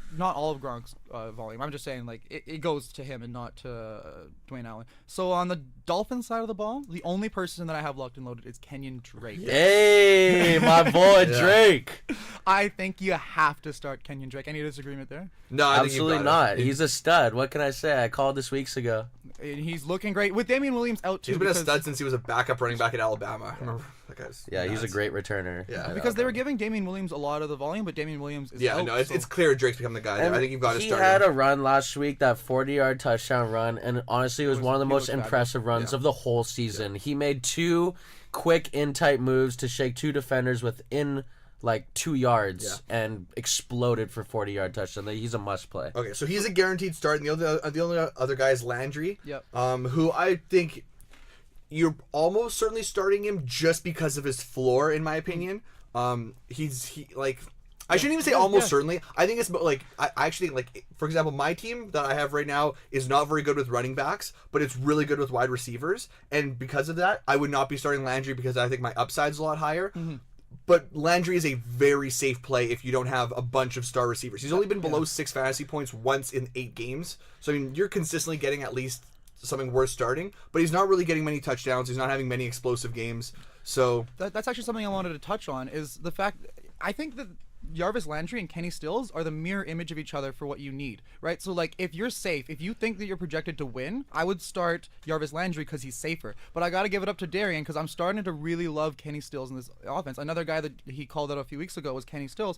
[SPEAKER 1] volume. I'm just saying like it goes to him and not to Dwayne Allen. So on the Dolphins side of the ball, the only person that I have locked and loaded is Kenyon Drake.
[SPEAKER 3] Hey, my boy Drake.
[SPEAKER 1] I think you have to start Kenyon Drake. Any disagreement there?
[SPEAKER 2] No, I think
[SPEAKER 3] Absolutely
[SPEAKER 2] you've got
[SPEAKER 3] not.
[SPEAKER 2] it.
[SPEAKER 3] He's a stud. What can I say? I called this weeks ago.
[SPEAKER 1] And he's looking great with Damian Williams out too.
[SPEAKER 2] He's been a
[SPEAKER 1] because-
[SPEAKER 2] stud since he was a backup running back at Alabama. I remember that guy's.
[SPEAKER 3] Yeah, he's a
[SPEAKER 2] nuts.
[SPEAKER 3] great returner.
[SPEAKER 2] Yeah.
[SPEAKER 1] because they were giving Damian Williams a lot of the volume, but Damian Williams is
[SPEAKER 2] Yeah,
[SPEAKER 1] out,
[SPEAKER 2] no, it's
[SPEAKER 1] so-
[SPEAKER 2] clear Drake's become the guy there.
[SPEAKER 3] And
[SPEAKER 2] I think you've got to
[SPEAKER 3] he
[SPEAKER 2] start
[SPEAKER 3] had
[SPEAKER 2] him.
[SPEAKER 3] a run last week, that 40-yard touchdown run, and honestly, it was one of the
[SPEAKER 1] he
[SPEAKER 3] most
[SPEAKER 1] looked
[SPEAKER 3] impressive runs of the whole season. He made 2 quick in-tight moves to shake 2 defenders within like 2 yards and exploded for 40-yard touchdown. He's a must-play.
[SPEAKER 2] Okay, so he's a guaranteed start, and the only other guy is Landry.
[SPEAKER 1] Yep.
[SPEAKER 2] Who I think you're almost certainly starting him just because of his floor, in my opinion. I shouldn't even say almost certainly. I think it's like I actually like, for example, my team that I have right now is not very good with running backs, but it's really good with wide receivers, and because of that, I would not be starting Landry because I think my upside's a lot higher. But Landry is a very safe play if you don't have a bunch of star receivers. He's only been below 6 fantasy points once in 8 games. So, I mean, you're consistently getting at least something worth starting. But he's not really getting many touchdowns. He's not having many explosive games. So
[SPEAKER 1] That's actually something I wanted to touch on, is the fact I think that Jarvis Landry and Kenny Stills are the mirror image of each other for what you need, right? So like if you're safe, if you think that you're projected to win, I would start Jarvis Landry because he's safer. But I got to give it up to Darrian because I'm starting to really love Kenny Stills in this offense. Another guy that he called out a few weeks ago was Kenny Stills.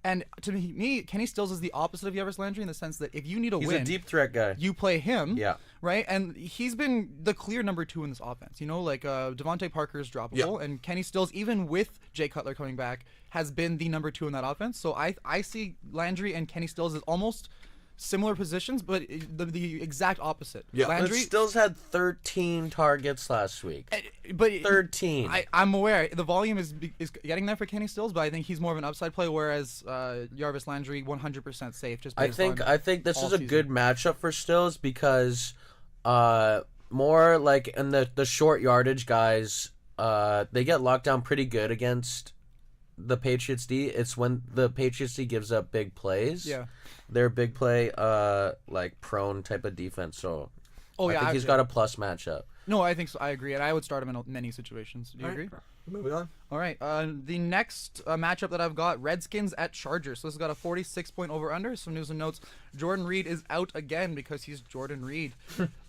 [SPEAKER 1] And to me, Kenny Stills is the opposite of Jarvis Landry in the sense that if you need a
[SPEAKER 3] He's
[SPEAKER 1] win,
[SPEAKER 3] a deep threat guy.
[SPEAKER 1] you play him,
[SPEAKER 3] Yeah.
[SPEAKER 1] right? And he's been the clear number 2 in this offense. You know, like Devontae Parker is droppable, and Kenny Stills, even with Jay Cutler coming back, has been the number 2 in that offense. So I see Landry and Kenny Stills as almost similar positions, but the exact opposite.
[SPEAKER 2] Yeah.
[SPEAKER 3] But
[SPEAKER 1] Landry,
[SPEAKER 3] Stills had 13 targets last week.
[SPEAKER 1] but
[SPEAKER 3] 13.
[SPEAKER 1] I'm aware the volume is getting there for Kenny Stills, but I think he's more of an upside play, whereas Jarvis Landry 100% safe. Just
[SPEAKER 3] I
[SPEAKER 1] based
[SPEAKER 3] think this
[SPEAKER 1] all
[SPEAKER 3] is a
[SPEAKER 1] season.
[SPEAKER 3] good matchup for Stills because more like in the short yardage guys, they get locked down pretty good against the Patriots D. It's when the Patriots D gives up big plays.
[SPEAKER 1] Yeah.
[SPEAKER 3] They're big play like prone type of defense. So I think he's got a plus matchup.
[SPEAKER 1] No, I think so. I agree, and I would start him in many situations. Do you agree?
[SPEAKER 2] Moving on.
[SPEAKER 1] All right. The next matchup that I've got, Redskins at Chargers. So this has got a 46-point over/under. Some news and notes. Jordan Reed is out again because he's Jordan Reed.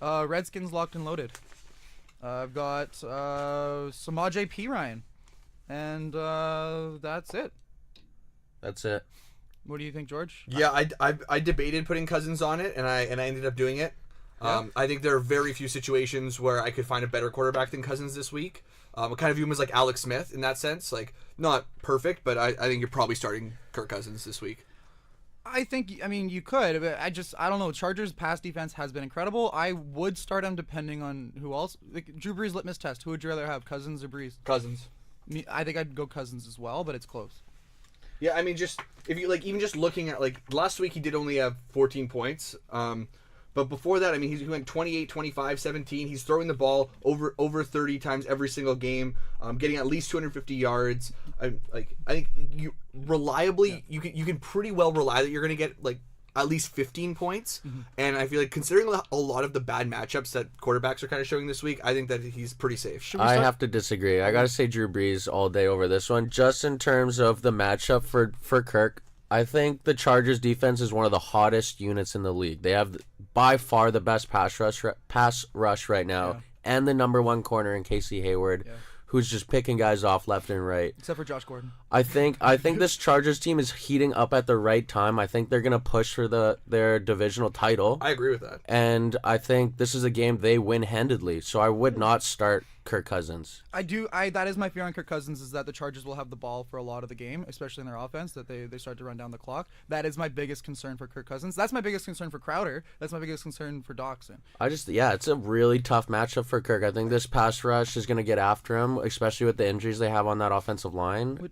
[SPEAKER 1] Redskins locked and loaded. I've got Samaje Perine, and that's it.
[SPEAKER 3] That's it.
[SPEAKER 1] What do you think, George?
[SPEAKER 2] Yeah, I debated putting Cousins on it, and I ended up doing it. I think there are very few situations where I could find a better quarterback than Cousins this week. I kind of view him as like Alex Smith in that sense. Like, not perfect, but I think you're probably starting Kirk Cousins this week.
[SPEAKER 1] I mean, you could, but I don't know. Chargers' pass defense has been incredible. I would start him depending on who else. Like, Drew Brees litmus test. Who would you rather have, Cousins or Brees?
[SPEAKER 2] Cousins.
[SPEAKER 1] I think I'd go Cousins as well, but it's close.
[SPEAKER 2] Yeah, I mean, just if you like, even just looking at like last week, he did only have 14 points. But before that, I mean, he went 28, 25, 17. He's throwing the ball over 30 times every single game, getting at least 250 yards. I think you can pretty well rely that you're going to get like at least 15 points. Mm-hmm. And I feel like considering a lot of the bad matchups that quarterbacks are kind of showing this week, I think that he's pretty safe.
[SPEAKER 3] I have to disagree. I got to say Drew Brees all day over this one. Just in terms of the matchup for Kirk, I think the Chargers defense is one of the hottest units in the league. They have by far the best pass rush right now, and the number one corner in Casey Hayward, who's just picking guys off left and right.
[SPEAKER 1] Except for Josh Gordon.
[SPEAKER 3] I think this Chargers team is heating up at the right time. I think they're gonna push for their divisional title.
[SPEAKER 2] I agree with that.
[SPEAKER 3] And I think this is a game they win handedly. So I would not start Kirk Cousins.
[SPEAKER 1] That is my fear on Kirk Cousins, is that the Chargers will have the ball for a lot of the game, especially in their offense, that they start to run down the clock. That is my biggest concern for Kirk Cousins. That's my biggest concern for Crowder. That's my biggest concern for Doxson.
[SPEAKER 3] It's a really tough matchup for Kirk. I think this pass rush is going to get after him, especially with the injuries they have on that offensive line.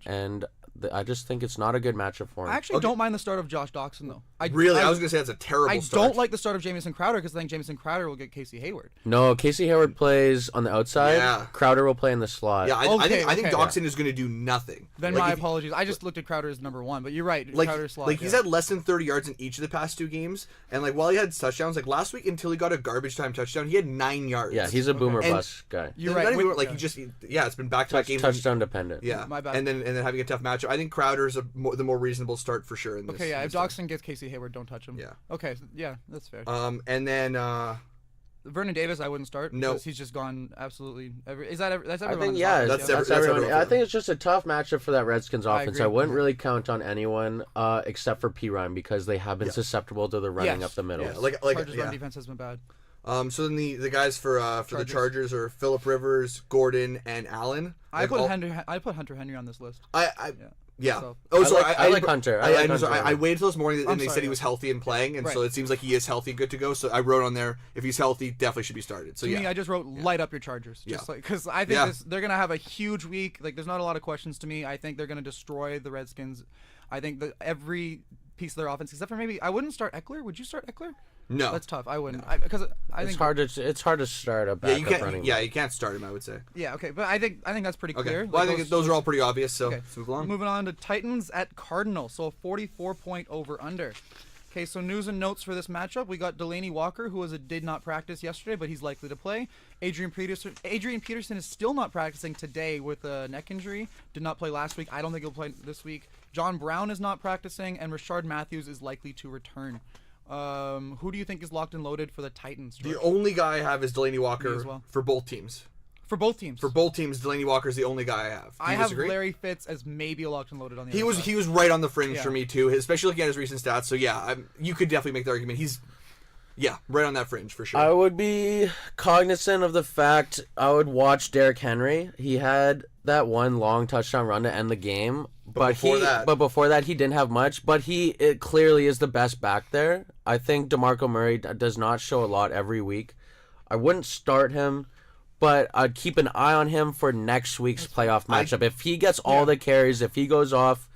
[SPEAKER 3] I just think it's not a good matchup for him.
[SPEAKER 1] I actually don't mind the start of Josh Doxson, though. I was
[SPEAKER 2] going to say that's a terrible start.
[SPEAKER 1] I don't like the start of Jamison Crowder because I think Jamison Crowder will get Casey Hayward.
[SPEAKER 3] No, Casey Hayward plays on the outside. Yeah. Crowder will play in the slot.
[SPEAKER 2] Yeah, I think Doxson is going to do nothing.
[SPEAKER 1] Then my apologies. I just looked at Crowder as number one, but you're right. Crowder's slot.
[SPEAKER 2] He's had less than 30 yards in each of the past two games, and while he had touchdowns, last week until he got a garbage time touchdown, he had 9 yards.
[SPEAKER 3] Yeah, he's a boomer bust guy.
[SPEAKER 1] You're right.
[SPEAKER 2] It's been back-to-back games.
[SPEAKER 3] Touchdown dependent.
[SPEAKER 2] Yeah,
[SPEAKER 1] my bad.
[SPEAKER 2] And then having a tough matchup. I think Crowder's the more reasonable start for sure.
[SPEAKER 1] If Doxson gets Casey Hayward, don't touch him.
[SPEAKER 2] Yeah.
[SPEAKER 1] Okay. Yeah, that's fair.
[SPEAKER 2] And then
[SPEAKER 1] Vernon Davis, I wouldn't start.
[SPEAKER 2] No,
[SPEAKER 1] because he's just gone absolutely. That's everyone.
[SPEAKER 3] I think that's everyone. I think it's just a tough matchup for that Redskins offense. I wouldn't really count on anyone except for Perine because they have been susceptible to the running up the middle.
[SPEAKER 1] Yeah, Chargers run defense has been bad.
[SPEAKER 2] So then the guys for the Chargers are Phillip Rivers, Gordon, and Allen.
[SPEAKER 1] I put Hunter Henry on this list.
[SPEAKER 2] Yeah.
[SPEAKER 1] So.
[SPEAKER 3] I like Hunter.
[SPEAKER 2] I waited till this morning and they said he was healthy and playing, and so it seems like he is healthy and good to go. So I wrote on there, if he's healthy, definitely should be started. So
[SPEAKER 1] to me, I just wrote light up your Chargers, because I think they're gonna have a huge week. Like, there's not a lot of questions to me. I think they're gonna destroy the Redskins. I think that every piece of their offense, except for maybe I wouldn't start Eckler. Would you start Eckler?
[SPEAKER 2] No,
[SPEAKER 1] that's tough. I wouldn't, because I think
[SPEAKER 3] it's hard to start a backup running.
[SPEAKER 2] Yeah, you can't start him, I would say.
[SPEAKER 1] Yeah, okay, but I think that's pretty clear.
[SPEAKER 2] Well, I think those are all pretty obvious. So let's move along.
[SPEAKER 1] Moving on to Titans at Cardinals. So a 44-point over/under. Okay, so news and notes for this matchup. We got Delaney Walker, who did not practice yesterday, but he's likely to play. Adrian Peterson is still not practicing today with a neck injury. Did not play last week. I don't think he'll play this week. John Brown is not practicing, and Rashard Matthews is likely to return. Who do you think is locked and loaded for the Titans, George?
[SPEAKER 2] The only guy I have is Delaney Walker for both teams.
[SPEAKER 1] For both teams?
[SPEAKER 2] For both teams, Delaney Walker is the only guy I have.
[SPEAKER 1] I have Larry Fitz as maybe locked and loaded on the other side.
[SPEAKER 2] He was right on the fringe for me, too, especially looking at his recent stats. So, you could definitely make the argument. He's, right on that fringe for sure.
[SPEAKER 3] I would be cognizant of the fact I would watch Derrick Henry. He had that one long touchdown run to end the game. But before that, he didn't have much. But it clearly is the best back there. I think DeMarco Murray does not show a lot every week. I wouldn't start him, but I'd keep an eye on him for next week's playoff matchup. If he gets all the carries, if he goes off,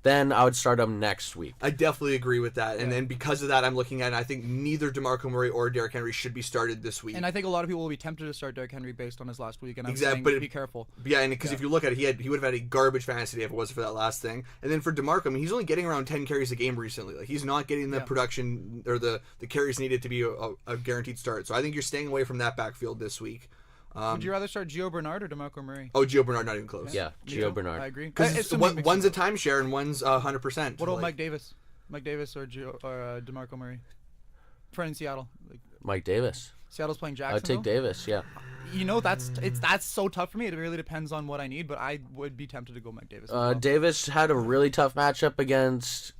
[SPEAKER 3] then I would start him next week.
[SPEAKER 2] I definitely agree with that. And then because of that, I'm looking at it, I think neither DeMarco Murray or Derrick Henry should be started this week.
[SPEAKER 1] And I think a lot of people will be tempted to start Derrick Henry based on his last week. And I'm
[SPEAKER 2] exactly,
[SPEAKER 1] saying
[SPEAKER 2] but
[SPEAKER 1] be careful.
[SPEAKER 2] Yeah, and because if you look at it, he would have had a garbage fantasy day if it wasn't for that last thing. And then for DeMarco, I mean, he's only getting around 10 carries a game recently. Like, he's not getting the production or the carries needed to be a guaranteed start. So I think you're staying away from that backfield this week.
[SPEAKER 1] Would you rather start Gio Bernard or DeMarco Murray?
[SPEAKER 2] Oh, Gio Bernard, not even close.
[SPEAKER 3] Yeah, Gio Bernard.
[SPEAKER 1] I agree.
[SPEAKER 2] Because one's a timeshare and one's 100%.
[SPEAKER 1] What about Mike Davis? Mike Davis or DeMarco Murray? Friend in Seattle.
[SPEAKER 3] Mike Davis.
[SPEAKER 1] Seattle's playing Jacksonville.
[SPEAKER 3] I'd take Davis, yeah.
[SPEAKER 1] You know, that's so tough for me. It really depends on what I need, but I would be tempted to go Mike Davis.
[SPEAKER 3] Davis had a really tough matchup against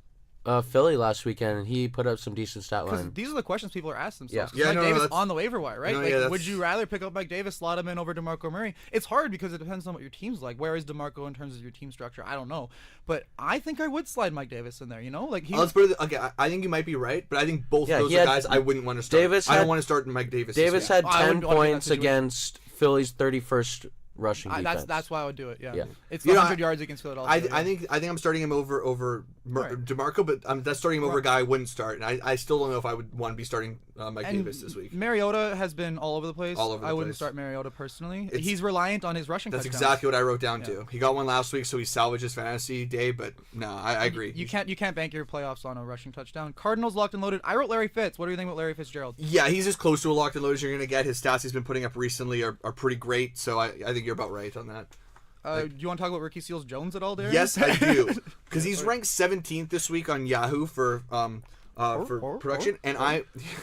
[SPEAKER 3] Philly last weekend, and he put up some decent stat line.
[SPEAKER 1] These are the questions people are asking themselves.
[SPEAKER 3] Yeah.
[SPEAKER 1] Mike Davis on the waiver wire, right?
[SPEAKER 2] No,
[SPEAKER 1] would you rather pick up Mike Davis, slot him in over DeMarco Murray? It's hard because it depends on what your team's like. Where is DeMarco in terms of your team structure? I don't know. But I think I would slide Mike Davis in there, you know?
[SPEAKER 2] Let's put it, okay, I think you might be right, but I think both of those are guys I wouldn't want to start. I don't want to start Mike Davis.
[SPEAKER 3] Davis had 10 points against Philly's 31st rushing defense.
[SPEAKER 1] That's why I would do it. Yeah. It's 100 yards against
[SPEAKER 2] Philadelphia. I think I'm starting him over DeMarco, but that's starting him over a guy I wouldn't start, and I still don't know if I would want to be starting Mike Davis this week.
[SPEAKER 1] Mariota has been all over the place. I wouldn't start Mariota personally. He's reliant on his rushing.
[SPEAKER 2] That's
[SPEAKER 1] touchdowns.
[SPEAKER 2] exactly what I wrote down too. He got one last week, so he salvaged his fantasy day. But no, I agree.
[SPEAKER 1] You can't bank your playoffs on a rushing touchdown. Cardinals locked and loaded. I wrote Larry Fitz. What do you think about Larry Fitzgerald?
[SPEAKER 2] Yeah, he's as close to a locked and loaded as you're going to get. His stats he's been putting up recently are pretty great. So I think you're about right on that.
[SPEAKER 1] Do you want to talk about Ricky Seals-Jones at all, Darren?
[SPEAKER 2] Yes, I do. Because he's ranked 17th this week on Yahoo for production, and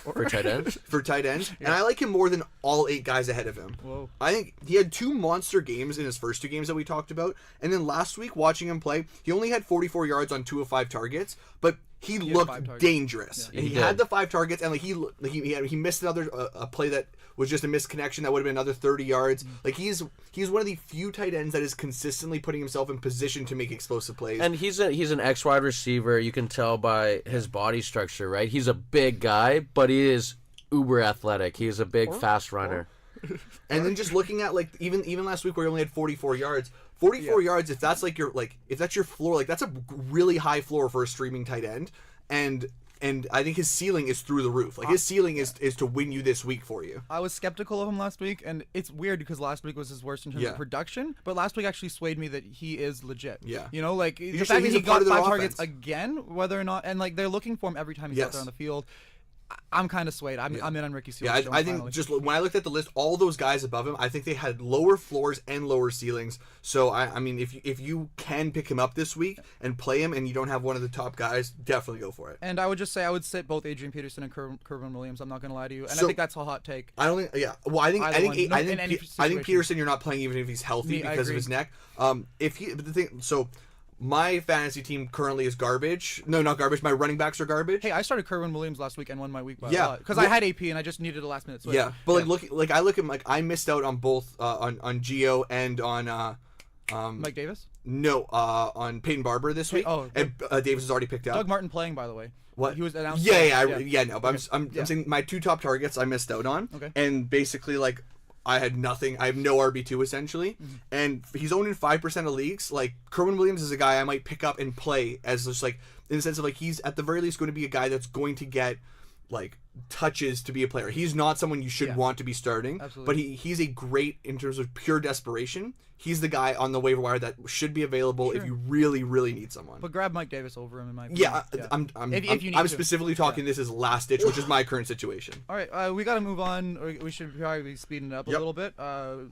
[SPEAKER 3] for tight end.
[SPEAKER 2] For tight end, and I like him more than all 8 guys ahead of him.
[SPEAKER 1] Whoa.
[SPEAKER 2] I think he had 2 monster games in his first 2 games that we talked about, and then last week watching him play, he only had 44 yards on 2 of 5 targets, but he looked dangerous.
[SPEAKER 1] Yeah.
[SPEAKER 2] And he had the 5 targets, and he missed another a play that was just a missed connection that would have been another 30 yards. Like he's one of the few tight ends that is consistently putting himself in position to make explosive plays.
[SPEAKER 3] And he's an X wide receiver. You can tell by his body structure, right? He's a big guy, but he is uber athletic. He's a big fast runner.
[SPEAKER 2] And then just looking at even last week where he only had 44 yards. 44 yards, if that's if that's your floor, that's a really high floor for a streaming tight end. And I think his ceiling is through the roof. His ceiling is to win you this week for you.
[SPEAKER 1] I was skeptical of him last week, and it's weird because last week was his worst in terms of production, but last week actually swayed me that he is legit.
[SPEAKER 2] Yeah.
[SPEAKER 1] You know, the fact that he got 5 targets again, whether or not, and they're looking for him every time he's out there on the field. I'm kind of swayed. I'm in on Ricky Seals.
[SPEAKER 2] Yeah, I think just when I looked at the list, all those guys above him, I think they had lower floors and lower ceilings. So I mean, if you can pick him up this week and play him, and you don't have one of the top guys, definitely go for it.
[SPEAKER 1] And I would just say I would sit both Adrian Peterson and Kerwin Williams. I'm not going to lie to you, and I think that's a hot take.
[SPEAKER 2] I don't think. Yeah. Well, I think Peterson, you're not playing even if he's healthy because of his neck. My fantasy team currently is garbage. No, not garbage. My running backs are garbage.
[SPEAKER 1] Hey, I started Kerwin Williams last week and won my week by a lot because I had AP and I just needed a last minute switch.
[SPEAKER 2] Yeah, but I look at I missed out on both on Gio and on
[SPEAKER 1] Mike Davis.
[SPEAKER 2] No, on Peyton Barber this week. And Davis is already picked up.
[SPEAKER 1] Doug Martin playing, by the way.
[SPEAKER 2] What?
[SPEAKER 1] He was announced.
[SPEAKER 2] No, but I'm saying my 2 top targets I missed out on.
[SPEAKER 1] Okay.
[SPEAKER 2] And basically I had nothing. I have no RB2 essentially, and he's owned in 5% of leagues. Kerwin Williams is a guy I might pick up and play as just in the sense of he's at the very least going to be a guy that's going to get touches to be a player. He's not someone you should want to be starting.
[SPEAKER 1] Absolutely.
[SPEAKER 2] But he's a great in terms of pure desperation. He's the guy on the waiver wire that should be available if you really, really need someone.
[SPEAKER 1] But grab Mike Davis over him in my opinion.
[SPEAKER 2] I'm specifically talking this as last ditch, which is my current situation.
[SPEAKER 1] All right, we got to move on. Or we should probably be speeding it up a little bit.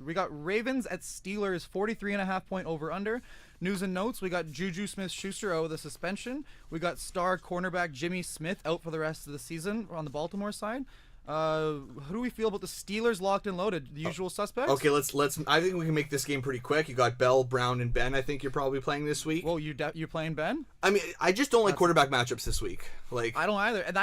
[SPEAKER 1] We got Ravens at Steelers 43.5 point over under. News and notes, we got Juju Smith-Schuster out with a suspension. We got star cornerback Jimmy Smith out for the rest of the season on the Baltimore side. Who do we feel about the Steelers locked and loaded? The usual suspects?
[SPEAKER 2] Okay, let's. I think we can make this game pretty quick. You got Bell, Brown, and Ben. I think you're probably playing this week.
[SPEAKER 1] Well, you're playing Ben?
[SPEAKER 2] I mean, I just don't like quarterback matchups this week.
[SPEAKER 1] I don't either, and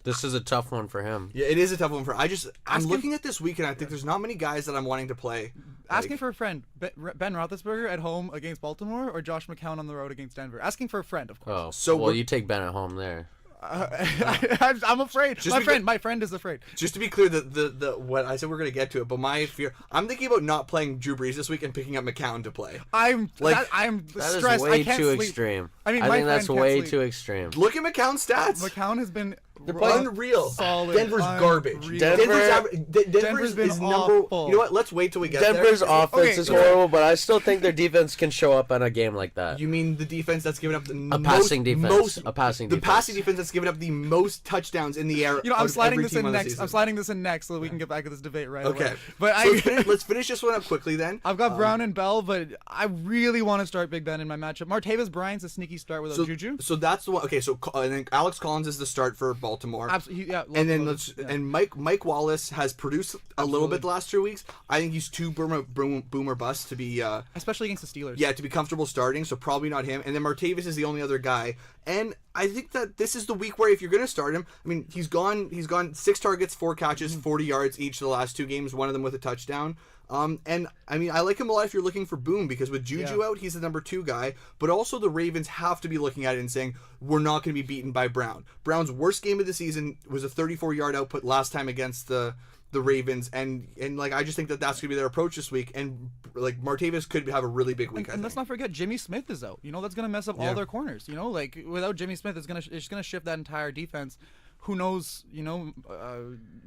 [SPEAKER 3] this is a tough one for him.
[SPEAKER 2] Yeah, it is a tough one for. I'm looking at this week, and I think there's not many guys that I'm wanting to play
[SPEAKER 1] Asking for a friend. Ben Roethlisberger at home against Baltimore or Josh McCown on the road against Denver? Asking for a friend, of course.
[SPEAKER 3] Oh,
[SPEAKER 2] So
[SPEAKER 3] well,
[SPEAKER 2] we're-
[SPEAKER 3] you take Ben at home there.
[SPEAKER 1] I'm afraid. My friend is afraid.
[SPEAKER 2] Just to be clear, the what I said we're gonna get to it, but my fear, I'm thinking about not playing Drew Brees this week and picking up McCown to play.
[SPEAKER 1] I'm
[SPEAKER 3] That
[SPEAKER 1] stressed.
[SPEAKER 3] is
[SPEAKER 1] I
[SPEAKER 3] way
[SPEAKER 1] can't
[SPEAKER 3] too
[SPEAKER 1] sleep.
[SPEAKER 3] extreme.
[SPEAKER 1] I mean,
[SPEAKER 3] I
[SPEAKER 1] my
[SPEAKER 3] think that's
[SPEAKER 1] friend can't
[SPEAKER 3] way
[SPEAKER 1] sleep.
[SPEAKER 3] too extreme.
[SPEAKER 2] Look at McCown's stats.
[SPEAKER 1] McCown has been
[SPEAKER 2] Unreal.
[SPEAKER 1] solid.
[SPEAKER 2] Denver's garbage.
[SPEAKER 1] Unreal.
[SPEAKER 2] Denver's
[SPEAKER 1] been
[SPEAKER 2] is number.
[SPEAKER 1] awful.
[SPEAKER 2] You know what? Let's wait till we get
[SPEAKER 3] Denver's
[SPEAKER 2] there.
[SPEAKER 3] offense is
[SPEAKER 1] okay.
[SPEAKER 3] horrible, but I still think their defense can show up in a game like that.
[SPEAKER 2] You mean the defense that's given up the
[SPEAKER 3] passing defense. A passing
[SPEAKER 2] the
[SPEAKER 3] defense.
[SPEAKER 2] passing defense that's given up the most touchdowns in the air.
[SPEAKER 1] You know, I'm
[SPEAKER 2] out of
[SPEAKER 1] sliding
[SPEAKER 2] every
[SPEAKER 1] this
[SPEAKER 2] team
[SPEAKER 1] in
[SPEAKER 2] on the
[SPEAKER 1] next.
[SPEAKER 2] season.
[SPEAKER 1] I'm sliding this in next so that we can get back to this debate right
[SPEAKER 2] Okay,
[SPEAKER 1] away. But
[SPEAKER 2] so let's finish this one up quickly then.
[SPEAKER 1] I've got Brown and Bell, but I really want to start Big Ben in my matchup. Martavis Bryant's a sneaky start without Juju.
[SPEAKER 2] So that's the one. Okay, so and then Alex Collins is the start for Baltimore.
[SPEAKER 1] Absolutely, yeah.
[SPEAKER 2] And then and Mike Wallace has produced a little bit the last 2 weeks. I think he's too boomer bust to be
[SPEAKER 1] especially against the Steelers.
[SPEAKER 2] to be comfortable starting. So probably not him. And then Martavis is the only other guy. And I think that this is the week where if you're going to start him, I mean, he's gone 6 targets, 4 catches, 40 yards each the last 2 games. One of them with a touchdown. And I mean, I like him a lot if you're looking for boom because with Juju out, he's the number 2 guy. But also the Ravens have to be looking at it and saying we're not going to be beaten by Brown. Brown's worst game of the season was a 34-yard output last time against the Ravens, and like I just think that that's gonna be their approach this week, and like Martavis could have a really big week.
[SPEAKER 1] And let's not forget Jimmy Smith is out. You know that's gonna mess up all their corners. You know, like without Jimmy Smith, it's gonna shift that entire defense. Who knows? You know,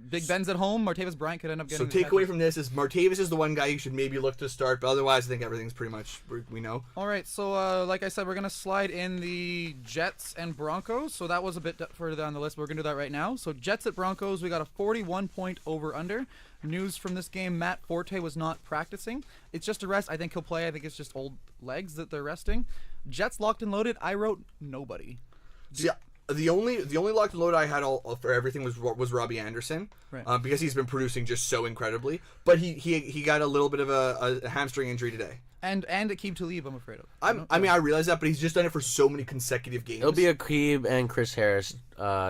[SPEAKER 1] Big Ben's at home. Martavis Bryant could end up getting.
[SPEAKER 2] So take away from this is Martavis is the one guy you should maybe look to start, but otherwise I think everything's pretty much we know.
[SPEAKER 1] All right, so like I said, we're gonna slide in the Jets and Broncos. So that was a bit further down the list. But we're gonna do that right now. So Jets at Broncos, we got a 41-point over/under. News from this game: Matt Forte was not practicing. It's just a rest. I think he'll play. I think it's just old legs that they're resting. Jets locked and loaded. I wrote nobody.
[SPEAKER 2] Yeah. The only locked and load I had all for everything was Robbie Anderson,
[SPEAKER 1] Right.
[SPEAKER 2] Because he's been producing just so incredibly. But he got a little bit of a hamstring injury today.
[SPEAKER 1] And Aqib Talib, I'm afraid of.
[SPEAKER 2] I mean I realize that, but he's just done it for so many consecutive games.
[SPEAKER 3] It'll be Aqib and Chris Harris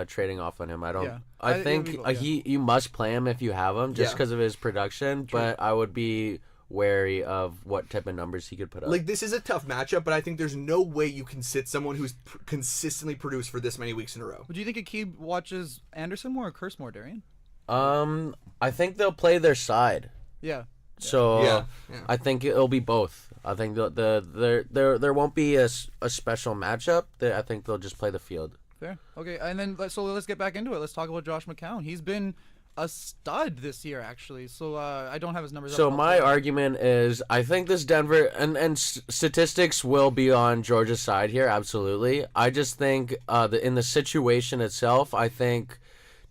[SPEAKER 3] trading off on him.
[SPEAKER 1] Yeah.
[SPEAKER 3] I think you must play him if you have him just
[SPEAKER 2] Yeah.
[SPEAKER 3] because of his production. But I would be wary of what type of numbers he could put up.
[SPEAKER 2] Like this is a tough matchup, but I think there's no way you can sit someone who's consistently produced for this many weeks in a row.
[SPEAKER 1] Do you think Aqib watches Anderson more or Curse more, Darrian?
[SPEAKER 3] I think they'll play their side.
[SPEAKER 1] Yeah.
[SPEAKER 3] So
[SPEAKER 2] Yeah.
[SPEAKER 3] I think it'll be both. I think there won't be a special matchup. I think they'll just play the field.
[SPEAKER 1] Fair. Okay, and then let's get back into it. Let's talk about Josh McCown. He's been a stud this year, actually. So I don't have his numbers.
[SPEAKER 3] So
[SPEAKER 1] up.
[SPEAKER 3] my argument is, I think this Denver and statistics will be on Georgia's side here. Absolutely. I just think in the situation itself, I think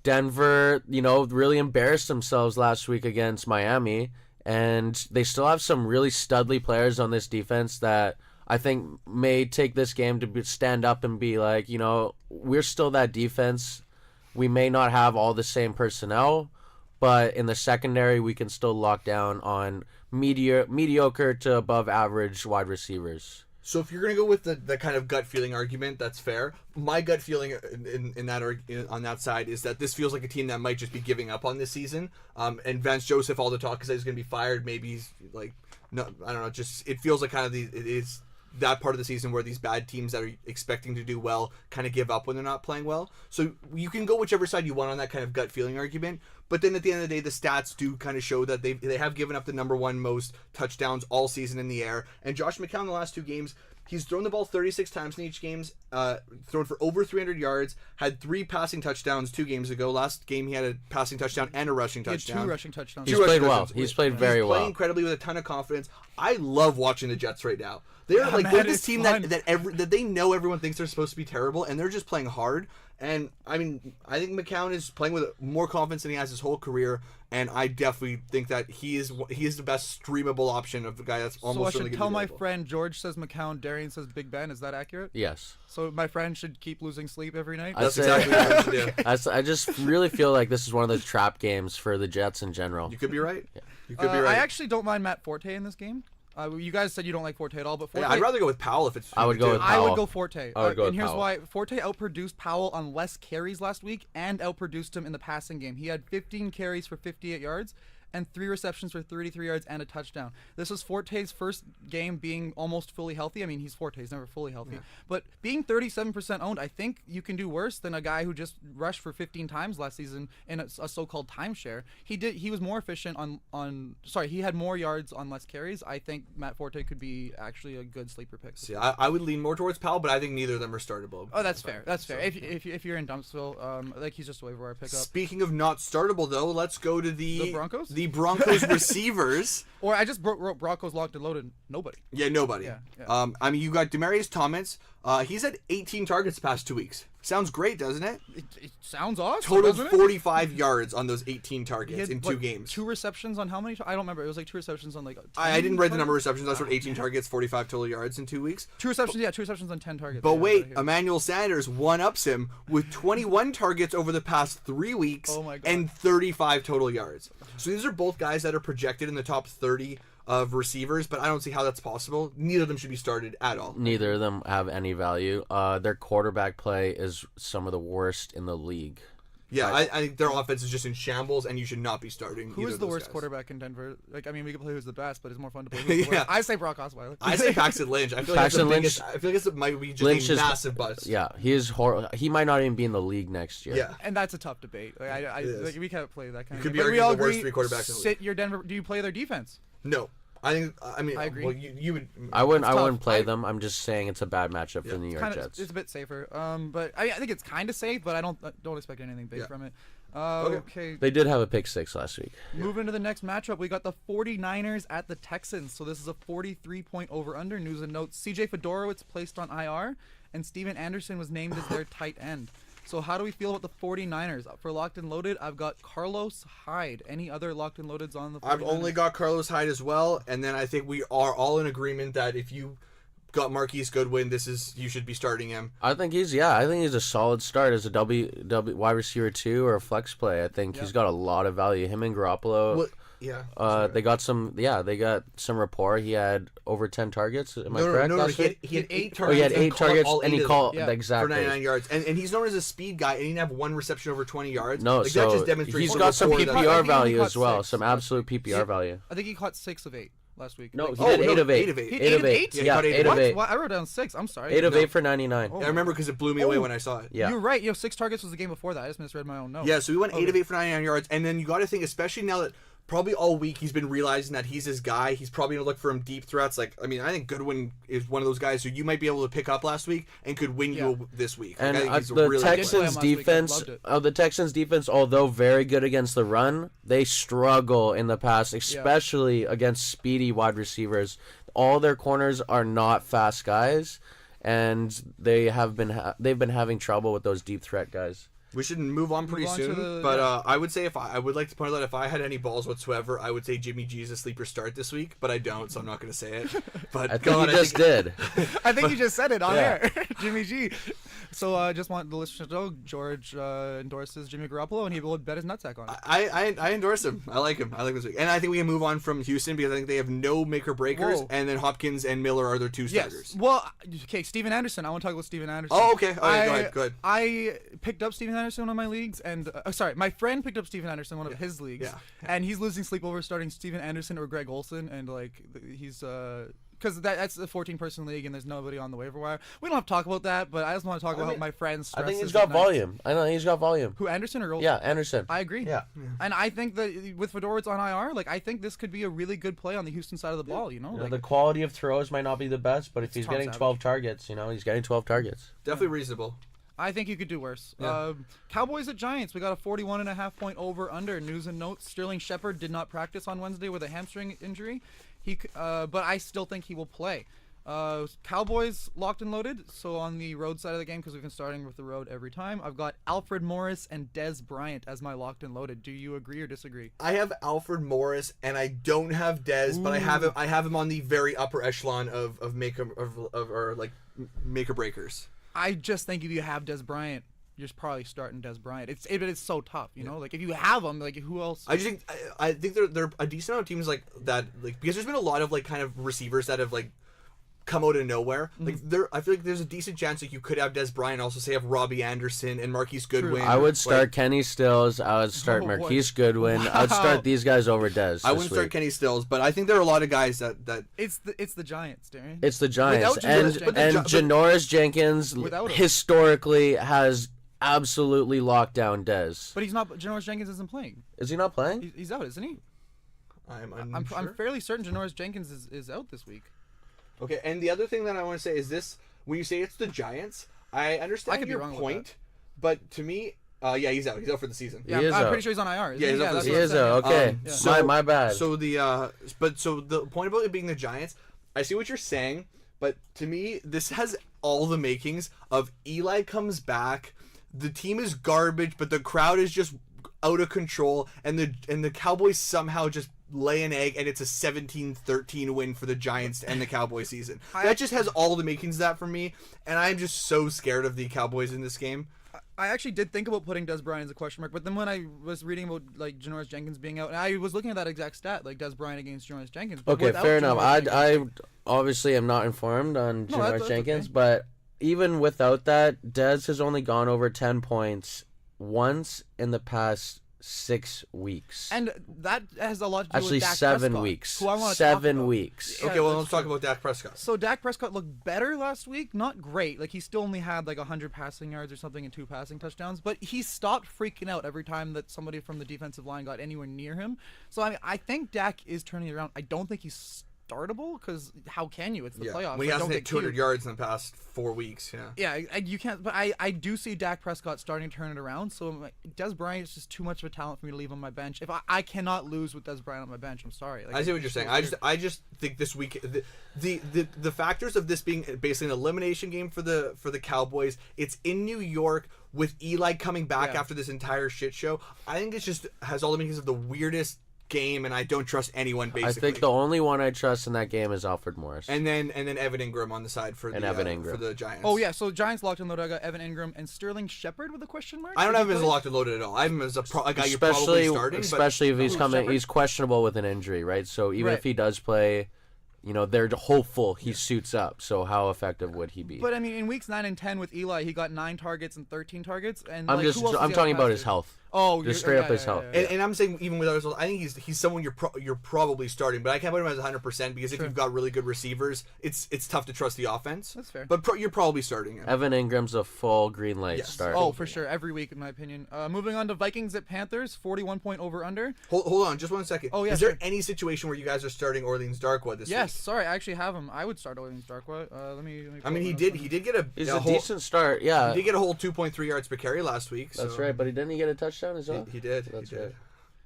[SPEAKER 3] Denver, really embarrassed themselves last week against Miami, and they still have some really studly players on this defense that I think may take this game to stand up and be like, we're still that defense. We may not have all the same personnel, but in the secondary, we can still lock down on mediocre to above average wide receivers.
[SPEAKER 2] So if you're gonna go with the kind of gut feeling argument, that's fair. My gut feeling on that side is that this feels like a team that might just be giving up on this season. And Vance Joseph, all the talk is that he's gonna be fired. Maybe he's like, no, I don't know. Just it feels like kind of it is that part of the season where these bad teams that are expecting to do well kind of give up when they're not playing well. So you can go whichever side you want on that kind of gut feeling argument. But then at the end of the day, the stats do kind of show that they have given up the number 1 most touchdowns all season in the air. And Josh McCown, the last 2 games, he's thrown the ball 36 times in each games, thrown for over 300 yards, had 3 passing touchdowns 2 games ago. Last game he had a passing touchdown and a rushing touchdown.
[SPEAKER 1] He had 2 rushing touchdowns.
[SPEAKER 3] He's played well. He's played very well.
[SPEAKER 2] He's playing incredibly with a ton of confidence. I love watching the Jets right now. They're they're this team
[SPEAKER 1] fun.
[SPEAKER 2] that they know everyone thinks they're supposed to be terrible, and they're just playing hard. And I mean, I think McCown is playing with more confidence than he has his whole career, and I definitely think that he is the best streamable option of the guy that's almost.
[SPEAKER 1] So I
[SPEAKER 2] certainly
[SPEAKER 1] should
[SPEAKER 2] gonna
[SPEAKER 1] tell
[SPEAKER 2] be
[SPEAKER 1] my
[SPEAKER 2] available.
[SPEAKER 1] friend George says McCown, Darrian says Big Ben. Is that accurate?
[SPEAKER 3] Yes.
[SPEAKER 1] So my friend should keep losing sleep every night.
[SPEAKER 2] That's
[SPEAKER 3] I say-
[SPEAKER 2] exactly what I should do.
[SPEAKER 3] I just really feel like this is one of those trap games for the Jets in general.
[SPEAKER 2] You could be right. You could be right.
[SPEAKER 1] I actually don't mind Matt Forte in this game. You guys said you don't like Forte at all, but Forte,
[SPEAKER 2] Yeah, I'd rather go with Powell if it's.
[SPEAKER 3] I would go with
[SPEAKER 1] I would
[SPEAKER 3] Powell.
[SPEAKER 1] go Forte.
[SPEAKER 3] I would go
[SPEAKER 1] and
[SPEAKER 3] with
[SPEAKER 1] here's
[SPEAKER 3] Powell.
[SPEAKER 1] why. Forte outproduced Powell on less carries last week and outproduced him in the passing game. He had 15 carries for 58 yards and 3 receptions for 33 yards and a touchdown. This was Forte's first game being almost fully healthy. I mean, he's Forte, he's never fully healthy. But being 37% owned, I think you can do worse than a guy who just rushed for 15 times last season in a so-called timeshare. He was more efficient he had more yards on less carries. I think Matt Forte could be actually a good sleeper pick.
[SPEAKER 2] See, I would lean more towards Powell, but I think neither of them are startable.
[SPEAKER 1] Oh, that's fair. That's fair. If you're in Dumpsville, like he's just a waiver wire pickup.
[SPEAKER 2] Speaking of not startable, though, let's go to the
[SPEAKER 1] Broncos?
[SPEAKER 2] The Broncos receivers.
[SPEAKER 1] Or I just wrote Broncos locked and loaded. Nobody.
[SPEAKER 2] Yeah, nobody.
[SPEAKER 1] Yeah.
[SPEAKER 2] I mean, you got Demarius Thomas. He's had 18 targets the past 2 weeks. Sounds great, doesn't it?
[SPEAKER 1] It sounds awesome.
[SPEAKER 2] Total
[SPEAKER 1] doesn't it?
[SPEAKER 2] 45 yards on those 18 targets
[SPEAKER 1] He had,
[SPEAKER 2] in 2 games.
[SPEAKER 1] 2 receptions on how many? I don't remember. It was like 2 receptions on like.
[SPEAKER 2] I didn't write the number of receptions. I wrote 18 targets, 45 total yards in 2 weeks.
[SPEAKER 1] 2 receptions. 2 receptions on 10 targets.
[SPEAKER 2] But
[SPEAKER 1] Yeah,
[SPEAKER 2] wait,
[SPEAKER 1] right here.
[SPEAKER 2] Emmanuel Sanders one-ups him with 21 targets over the past 3 weeks
[SPEAKER 1] Oh my God.
[SPEAKER 2] and 35 total yards. So these are both guys that are projected in the top 30 of receivers, but I don't see how that's possible. Neither of them should be started at all.
[SPEAKER 3] Neither of them have any value. Their quarterback play is some of the worst in the league.
[SPEAKER 2] Yeah, I think their offense is just in shambles, and you should not be starting.
[SPEAKER 1] Who
[SPEAKER 2] either
[SPEAKER 1] is
[SPEAKER 2] of
[SPEAKER 1] the
[SPEAKER 2] those
[SPEAKER 1] worst
[SPEAKER 2] guys.
[SPEAKER 1] quarterback in Denver? Like, I mean, we could play who's the best, but it's more fun to play who's the
[SPEAKER 2] Yeah.
[SPEAKER 1] worst. I say Brock Osweiler.
[SPEAKER 2] I say Paxton Lynch. I feel
[SPEAKER 3] Paxton
[SPEAKER 2] like
[SPEAKER 3] Lynch-
[SPEAKER 2] I feel like this might be just
[SPEAKER 3] Lynch
[SPEAKER 2] a
[SPEAKER 3] is-
[SPEAKER 2] massive bust.
[SPEAKER 3] Yeah, he is he might not even be in the league next year.
[SPEAKER 2] Yeah.
[SPEAKER 1] And that's a tough debate. Like,
[SPEAKER 2] It is.
[SPEAKER 1] like we can't play that kind
[SPEAKER 2] You
[SPEAKER 1] of
[SPEAKER 2] could
[SPEAKER 1] game.
[SPEAKER 2] be
[SPEAKER 1] But we
[SPEAKER 2] arguing
[SPEAKER 1] all
[SPEAKER 2] the worst
[SPEAKER 1] agree,
[SPEAKER 2] 3 quarterbacks in the league.
[SPEAKER 1] sit your Denver. Do you play their defense?
[SPEAKER 2] No. I think. I mean,
[SPEAKER 1] I agree.
[SPEAKER 2] Well, you would.
[SPEAKER 3] I wouldn't
[SPEAKER 1] tough.
[SPEAKER 3] play them. I'm just saying it's a bad matchup for the New York
[SPEAKER 1] Kinda,
[SPEAKER 3] Jets.
[SPEAKER 1] it's a bit safer. But I think it's kind of safe, but I don't expect anything big
[SPEAKER 2] Yeah.
[SPEAKER 1] from it.
[SPEAKER 2] Okay.
[SPEAKER 1] Okay.
[SPEAKER 3] They did have a pick 6 last week.
[SPEAKER 1] Moving to the next matchup, we got the 49ers at the Texans. So this is a 43-point over-under. News and notes. CJ Fedorowicz placed on IR, and Steven Anderson was named as their tight end. So how do we feel about the 49ers? For Locked and Loaded, I've got Carlos Hyde. Any other Locked and Loadeds on the 49ers?
[SPEAKER 2] I've only got Carlos Hyde as well, and then I think we are all in agreement that if you got Marquise Goodwin, you should be starting him.
[SPEAKER 3] I think he's a solid start as a W wide receiver 2 or a flex play. I think he's got a lot of value. Him and Garoppolo.
[SPEAKER 2] Well, yeah.
[SPEAKER 3] They got some rapport. He had over 10 targets. Am I correct?
[SPEAKER 2] No,
[SPEAKER 3] last week?
[SPEAKER 2] he had 8
[SPEAKER 3] Oh,
[SPEAKER 2] targets.
[SPEAKER 3] he had 8 targets
[SPEAKER 2] all
[SPEAKER 3] and he
[SPEAKER 2] 8 of
[SPEAKER 3] caught
[SPEAKER 1] Yeah.
[SPEAKER 2] for
[SPEAKER 3] exactly
[SPEAKER 2] 99 yards. And he's known as a speed guy, and he didn't have 1 reception over 20 yards.
[SPEAKER 3] No,
[SPEAKER 2] like, that
[SPEAKER 3] so
[SPEAKER 2] just demonstrates
[SPEAKER 3] he's
[SPEAKER 2] the
[SPEAKER 3] got some
[SPEAKER 2] rapport that-
[SPEAKER 1] I
[SPEAKER 3] PPR
[SPEAKER 1] think he
[SPEAKER 3] value
[SPEAKER 1] caught
[SPEAKER 3] as well.
[SPEAKER 1] 6
[SPEAKER 3] Some
[SPEAKER 1] last
[SPEAKER 3] absolute PPR value.
[SPEAKER 1] I think he caught 6 of 8 last week.
[SPEAKER 3] No,
[SPEAKER 1] Like,
[SPEAKER 3] he
[SPEAKER 2] Oh,
[SPEAKER 3] did
[SPEAKER 2] no,
[SPEAKER 3] 8 of 8.
[SPEAKER 2] 8 of 8.
[SPEAKER 1] He
[SPEAKER 3] 8 of 8.
[SPEAKER 1] ate 8?
[SPEAKER 2] Yeah, he
[SPEAKER 3] Yeah,
[SPEAKER 2] caught
[SPEAKER 3] 8 of
[SPEAKER 1] What?
[SPEAKER 3] 8.
[SPEAKER 1] Well, I wrote down 6. I'm sorry.
[SPEAKER 3] 8 of
[SPEAKER 2] No.
[SPEAKER 3] 8 for 99.
[SPEAKER 2] I remember because it blew me away when I saw it.
[SPEAKER 3] Yeah.
[SPEAKER 1] You're right. 6 targets was the game before that. I just misread my own notes.
[SPEAKER 2] Yeah, so we went 8 of
[SPEAKER 1] Okay.
[SPEAKER 2] 8 for 99 yards, and then you got to think, especially now that probably all week he's been realizing that he's his guy. He's probably going to look for him deep threats. Like, I mean, I think Goodwin is one of those guys who you might be able to pick up last week and could win you this week. Like,
[SPEAKER 3] And
[SPEAKER 2] I think he's
[SPEAKER 3] the
[SPEAKER 2] really
[SPEAKER 3] Texans
[SPEAKER 1] play him last week. I
[SPEAKER 3] defense,
[SPEAKER 1] loved it.
[SPEAKER 3] although very good against the run, they struggle in the pass, especially against speedy wide receivers. All their corners are not fast guys, and they've been having trouble with those deep threat guys.
[SPEAKER 2] We should move on pretty
[SPEAKER 1] Move on to
[SPEAKER 2] soon,
[SPEAKER 1] the-
[SPEAKER 2] but
[SPEAKER 1] yeah.
[SPEAKER 2] I would say I would like to point out if I had any balls whatsoever, I would say Jimmy G is a sleeper start this week, but I don't, so I'm not going to say it. But
[SPEAKER 3] I think you just did.
[SPEAKER 1] I think you just said it on
[SPEAKER 3] Yeah.
[SPEAKER 1] air. Jimmy G. So I just want the listeners to know George endorses Jimmy Garoppolo, and he will bet his nutsack on it.
[SPEAKER 2] I endorse him. I like him. I like this week, and I think we can move on from Houston because I think they have no make or breakers,
[SPEAKER 1] Whoa.
[SPEAKER 2] and then Hopkins and Miller are their 2 starters.
[SPEAKER 1] Yes. Well, okay, Steven Anderson. I want to talk about Steven Anderson.
[SPEAKER 2] Oh, okay. All right, go ahead.
[SPEAKER 1] I picked up Steven Anderson in one of my leagues, and sorry, my friend picked up Steven Anderson in one of his leagues,
[SPEAKER 2] Yeah.
[SPEAKER 1] and he's losing sleep over starting Steven Anderson or Greg Olson, and like he's because that's a 14-person league, and there's nobody on the waiver wire. We don't have to talk about that, but I just want to talk about my friend's.
[SPEAKER 3] I think he's got volume. I know he's got volume.
[SPEAKER 1] Who, Anderson or Olson?
[SPEAKER 3] Yeah, Anderson.
[SPEAKER 1] I agree.
[SPEAKER 3] Yeah.
[SPEAKER 1] And I think that with Fedorowicz on IR, like I think this could be a really good play on the Houston side of the ball. You know, like,
[SPEAKER 3] The quality of throws might not be the best, but if he's
[SPEAKER 1] Tom
[SPEAKER 3] getting
[SPEAKER 1] Savage.
[SPEAKER 3] 12 targets, he's getting 12 targets.
[SPEAKER 2] Definitely reasonable.
[SPEAKER 1] I think you could do worse.
[SPEAKER 2] Yeah.
[SPEAKER 1] Cowboys at Giants. We got a 41.5-point over under. News and notes. Sterling Shepard did not practice on Wednesday with a hamstring injury. But I still think he will play. Cowboys locked and loaded. So on the road side of the game, because we've been starting with the road every time, I've got Alfred Morris and Dez Bryant as my locked and loaded. Do you agree or disagree?
[SPEAKER 2] I have Alfred Morris, and I don't have Dez, but I have him on the very upper echelon of make or breakers.
[SPEAKER 1] I just think if you have Dez Bryant, you're probably starting Dez Bryant. It's so tough, you know. Like if you have him, like who else?
[SPEAKER 2] I just think I think there are a decent amount of teams like that, like because there's been a lot of like kind of receivers that have like come out of nowhere.
[SPEAKER 1] Mm-hmm.
[SPEAKER 2] Like I feel like there's a decent chance like you could have Des Bryant also say have Robbie Anderson and Marquise Goodwin.
[SPEAKER 3] I would start Kenny Stills. I would start Marquise Goodwin. I would start these guys over Des.
[SPEAKER 2] I wouldn't start Kenny Stills, but I think there are a lot of guys that
[SPEAKER 1] It's the Giants, Darren.
[SPEAKER 3] It's the Giants,
[SPEAKER 1] Without
[SPEAKER 3] and
[SPEAKER 1] Janoris
[SPEAKER 3] Janoris Jenkins
[SPEAKER 1] Without him.
[SPEAKER 3] historically has absolutely locked down Des.
[SPEAKER 1] But he's not. Janoris Jenkins isn't playing.
[SPEAKER 3] Is he not playing?
[SPEAKER 1] He's out, isn't he?
[SPEAKER 2] I'm
[SPEAKER 1] fairly certain Janoris Jenkins is out this week.
[SPEAKER 2] Okay, and the other thing that I want to say is this: when you say it's the Giants, I understand
[SPEAKER 1] could be
[SPEAKER 2] your
[SPEAKER 1] wrong with
[SPEAKER 2] point, but to me, yeah, he's out. He's out for the season.
[SPEAKER 1] Yeah,
[SPEAKER 3] He is
[SPEAKER 1] I'm
[SPEAKER 3] out.
[SPEAKER 1] pretty sure he's on IR.
[SPEAKER 2] Yeah, he's out for the
[SPEAKER 3] He
[SPEAKER 2] season.
[SPEAKER 3] is okay.
[SPEAKER 2] So
[SPEAKER 3] My bad.
[SPEAKER 2] So the point about it being the Giants, I see what you're saying, but to me, this has all the makings of Eli comes back, the team is garbage, but the crowd is just out of control, and the Cowboys somehow just lay an egg, and it's a 17-13 win for the Giants and the Cowboys season. That just has all the makings of that for me, and I'm just so scared of the Cowboys in this game.
[SPEAKER 1] I actually did think about putting Des Bryant as a question mark, but then when I was reading about like Janoris Jenkins being out, and I was looking at that exact stat, like Des Bryant against Janoris Jenkins. But
[SPEAKER 3] Okay,
[SPEAKER 1] without
[SPEAKER 3] fair enough.
[SPEAKER 1] Janoris Jenkins-
[SPEAKER 3] I obviously am not informed on
[SPEAKER 1] No,
[SPEAKER 3] Janoris
[SPEAKER 1] that's
[SPEAKER 3] Jenkins,
[SPEAKER 1] okay.
[SPEAKER 3] but even without that, Des has only gone over 10 points once in the past 6 weeks.
[SPEAKER 1] And that has a lot to do
[SPEAKER 3] Actually,
[SPEAKER 1] with Dak
[SPEAKER 3] 7
[SPEAKER 1] Prescott,
[SPEAKER 3] weeks.
[SPEAKER 1] who I want to
[SPEAKER 3] 7 weeks.
[SPEAKER 1] Yeah,
[SPEAKER 2] Okay, well,
[SPEAKER 1] that's
[SPEAKER 2] let's talk
[SPEAKER 1] true.
[SPEAKER 2] about Dak Prescott.
[SPEAKER 1] So Dak Prescott looked better last week. Not great. Like he still only had like 100 passing yards or something and 2 passing touchdowns. But he stopped freaking out every time that somebody from the defensive line got anywhere near him. So I mean, I think Dak is turning it around. I don't think he's startable because how can you? It's the playoffs.
[SPEAKER 2] When he
[SPEAKER 1] Like,
[SPEAKER 2] hasn't
[SPEAKER 1] don't
[SPEAKER 2] hit
[SPEAKER 1] get
[SPEAKER 2] 200
[SPEAKER 1] cute.
[SPEAKER 2] yards in the past 4 weeks, yeah.
[SPEAKER 1] Yeah, you can't. But I do see Dak Prescott starting to turn it around. So Des Bryant is just too much of a talent for me to leave on my bench. If I cannot lose with Des Bryant on my bench, I'm sorry. Like,
[SPEAKER 2] I see what you're saying. I just think this week the factors of this being basically an elimination game for the Cowboys. It's in New York with Eli coming back after this entire shit show. I think it just has all the makings of the weirdest game, and I don't trust anyone basically.
[SPEAKER 3] I think the only one I trust in that game is Alfred Morris.
[SPEAKER 2] and then Evan Ingram on the side for
[SPEAKER 3] Evan Ingram.
[SPEAKER 2] for the Giants.
[SPEAKER 1] Oh yeah, so Giants locked and loaded. I got Evan Ingram and Sterling Shepard with a question mark.
[SPEAKER 2] I don't
[SPEAKER 1] Did
[SPEAKER 2] have
[SPEAKER 1] he
[SPEAKER 2] him as
[SPEAKER 1] play?
[SPEAKER 2] locked and loaded at all. I have him as a guy you're probably starting.
[SPEAKER 3] Especially if he's coming,
[SPEAKER 1] Shepard?
[SPEAKER 3] he's questionable with an injury, right? So even
[SPEAKER 1] Right.
[SPEAKER 3] if he does play, they're hopeful he suits up. So how effective would he be?
[SPEAKER 1] But I mean, in weeks 9 and 10 with Eli, he got 9 targets and 13 targets. And
[SPEAKER 3] I'm
[SPEAKER 1] like, who else is
[SPEAKER 3] I'm
[SPEAKER 1] he
[SPEAKER 3] talking
[SPEAKER 1] on
[SPEAKER 3] about
[SPEAKER 1] pass
[SPEAKER 3] his
[SPEAKER 1] to?
[SPEAKER 3] health.
[SPEAKER 1] Oh,
[SPEAKER 3] Just straight up his health.
[SPEAKER 2] And I'm saying even without results, I think he's someone you're probably starting, but I can't put him as 100% because if you've got really good receivers, it's tough to trust the offense.
[SPEAKER 1] That's fair.
[SPEAKER 2] But you're probably starting him.
[SPEAKER 3] Evan Ingram's a full green light
[SPEAKER 2] Yes.
[SPEAKER 3] start.
[SPEAKER 1] Oh, for sure, every week in my opinion. Moving on to Vikings at Panthers, 41 point over under.
[SPEAKER 2] Hold on, just 1 second.
[SPEAKER 1] Oh, yeah,
[SPEAKER 2] Is there
[SPEAKER 1] sure.
[SPEAKER 2] any situation where you guys are starting Orleans Darkwood this
[SPEAKER 1] Yes,
[SPEAKER 2] week?
[SPEAKER 1] sorry, I actually have him. I would start Orleans Darkwood. Let me.
[SPEAKER 2] I mean, he did get a
[SPEAKER 3] He's
[SPEAKER 2] a
[SPEAKER 3] a
[SPEAKER 2] whole,
[SPEAKER 3] decent start. Yeah,
[SPEAKER 2] He did get a whole 2.3 yards per carry last week.
[SPEAKER 3] that's
[SPEAKER 2] so
[SPEAKER 3] right. But didn't he get a touchdown as well?
[SPEAKER 2] He did.
[SPEAKER 3] That's
[SPEAKER 2] he did.
[SPEAKER 3] right.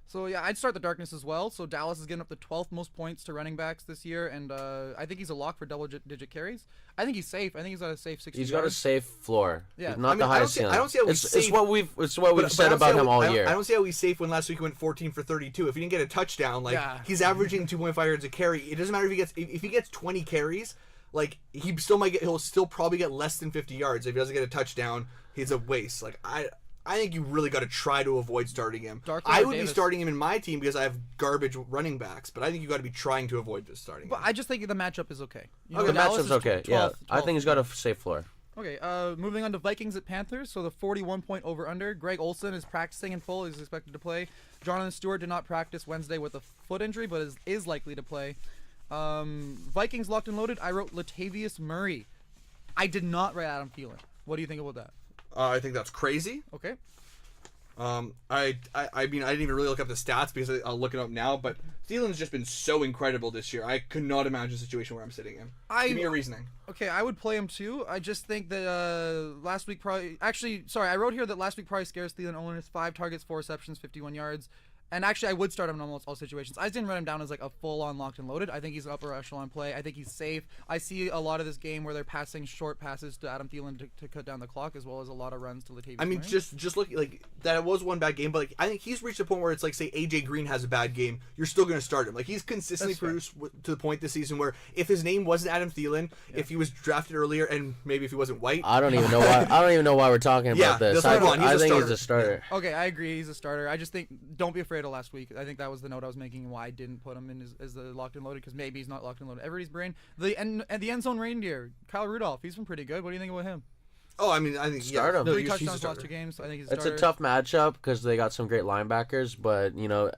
[SPEAKER 1] So yeah, I'd start the darkness as well. So Dallas is getting up the 12th most points to running backs this year, and I think he's a lock for double-digit carries. I think he's safe. I think he's got a safe 60
[SPEAKER 3] He's got a
[SPEAKER 1] yards.
[SPEAKER 3] safe floor.
[SPEAKER 1] Yeah.
[SPEAKER 3] Not
[SPEAKER 2] I mean,
[SPEAKER 3] the
[SPEAKER 2] I don't
[SPEAKER 3] highest
[SPEAKER 2] see-
[SPEAKER 3] ceiling.
[SPEAKER 2] I don't see how he's
[SPEAKER 3] it's
[SPEAKER 2] safe.
[SPEAKER 3] what we've
[SPEAKER 2] But
[SPEAKER 3] said
[SPEAKER 2] I don't
[SPEAKER 3] about
[SPEAKER 2] see
[SPEAKER 3] him
[SPEAKER 2] how-
[SPEAKER 3] all
[SPEAKER 2] I don't-
[SPEAKER 3] year.
[SPEAKER 2] I don't see how he's safe when last week he went 14 for 32. If he didn't get a touchdown, like
[SPEAKER 1] Yeah.
[SPEAKER 2] he's averaging 2.5 yards a carry. It doesn't matter if he gets 20 carries, like he'll still probably get less than 50 yards. If he doesn't get a touchdown, he's a waste. Like I think you really got to try to avoid starting him.
[SPEAKER 1] Darkwood
[SPEAKER 2] I
[SPEAKER 1] or
[SPEAKER 2] would be
[SPEAKER 1] Davis?
[SPEAKER 2] starting him in my team because I have garbage running backs, but I think you got to be trying to avoid this starting.
[SPEAKER 1] But
[SPEAKER 2] him.
[SPEAKER 1] I just think the matchup is okay. You
[SPEAKER 3] The
[SPEAKER 1] Dallas
[SPEAKER 3] matchup's
[SPEAKER 1] is
[SPEAKER 3] okay.
[SPEAKER 1] 12th,
[SPEAKER 3] Yeah, I
[SPEAKER 1] 12th.
[SPEAKER 3] think he's got a safe floor.
[SPEAKER 1] Okay, moving on to Vikings at Panthers. So the 41 point over under. Greg Olsen is practicing in full. He's expected to play. Jonathan Stewart did not practice Wednesday with a foot injury, but is likely to play. Vikings locked and loaded. I wrote Latavius Murray. I did not write Adam Thielen. What do you think about that?
[SPEAKER 2] I think that's crazy.
[SPEAKER 1] Okay.
[SPEAKER 2] I mean, I didn't even really look up the stats because I'll look it up now. But Thielen's just been so incredible this year. I could not imagine a situation where I'm sitting him. Give me your reasoning.
[SPEAKER 1] Okay, I would play him too. I just think that last week probably... Actually, sorry, I wrote here that last week probably scares Thielen. Only has 5 targets, 4 receptions, 51 yards. And actually, I would start him in almost all situations. I just didn't write him down as like a full-on locked and loaded. I think he's an upper echelon play. I think he's safe. I see a lot of this game where they're passing short passes to Adam Thielen to cut down the clock, as well as a lot of runs to Latavius
[SPEAKER 2] I mean,
[SPEAKER 1] Murray.
[SPEAKER 2] just look like that. It was one bad game, but like I think he's reached a point where it's like, say, AJ Green has a bad game, you're still going to start him. Like he's consistently
[SPEAKER 1] That's fair.
[SPEAKER 2] produced to the point this season where if his name wasn't Adam Thielen, if he was drafted earlier, and maybe if he wasn't white,
[SPEAKER 3] I don't even know why. I don't even know why we're talking
[SPEAKER 2] Yeah,
[SPEAKER 3] about this.
[SPEAKER 2] that's what I want. He's
[SPEAKER 3] I
[SPEAKER 2] a
[SPEAKER 3] think
[SPEAKER 2] starter.
[SPEAKER 3] he's a starter.
[SPEAKER 1] Okay, I agree. He's a starter. I just think don't be afraid Fredo last week. I think that was the note I was making why I didn't put him in as the locked and loaded, because maybe he's not locked and loaded. Everybody's brain. The end zone reindeer, Kyle Rudolph. He's been pretty good. What do you think about him?
[SPEAKER 2] Oh, I mean, I think
[SPEAKER 3] Start him.
[SPEAKER 2] No,
[SPEAKER 1] 3
[SPEAKER 2] he's a
[SPEAKER 1] touchdowns
[SPEAKER 2] starter.
[SPEAKER 1] last 2 games. I think he's a
[SPEAKER 3] It's
[SPEAKER 1] starter.
[SPEAKER 3] a tough matchup because they got some great linebackers, but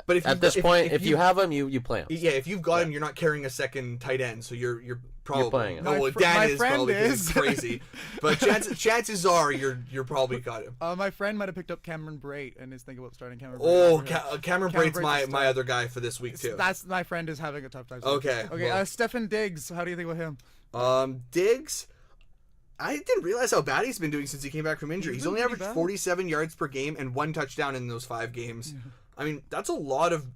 [SPEAKER 2] But
[SPEAKER 3] at this point, if you have him, you play him.
[SPEAKER 2] Yeah, if you've got him, you're not carrying a second tight end, so you're probably
[SPEAKER 3] playing him.
[SPEAKER 2] No, well,
[SPEAKER 1] My
[SPEAKER 2] Dan is
[SPEAKER 1] friend
[SPEAKER 2] probably 'cause
[SPEAKER 1] is.
[SPEAKER 2] he's crazy, but chances are you're probably got him.
[SPEAKER 1] My friend might have picked up Cameron Brate and is thinking about starting Cameron.
[SPEAKER 2] Oh,
[SPEAKER 1] Brate.
[SPEAKER 2] Cameron Brate's my other guy for this week too.
[SPEAKER 1] That's my friend is having a tough time.
[SPEAKER 2] Okay,
[SPEAKER 1] Okay.
[SPEAKER 2] well.
[SPEAKER 1] Stefan Diggs. How do you think about him?
[SPEAKER 2] Diggs, I didn't realize how bad he's been doing since he came back from injury. He's
[SPEAKER 1] been
[SPEAKER 2] only
[SPEAKER 1] pretty
[SPEAKER 2] averaged
[SPEAKER 1] bad.
[SPEAKER 2] 47 yards per game and 1 touchdown in those 5 games. I mean, that's a lot of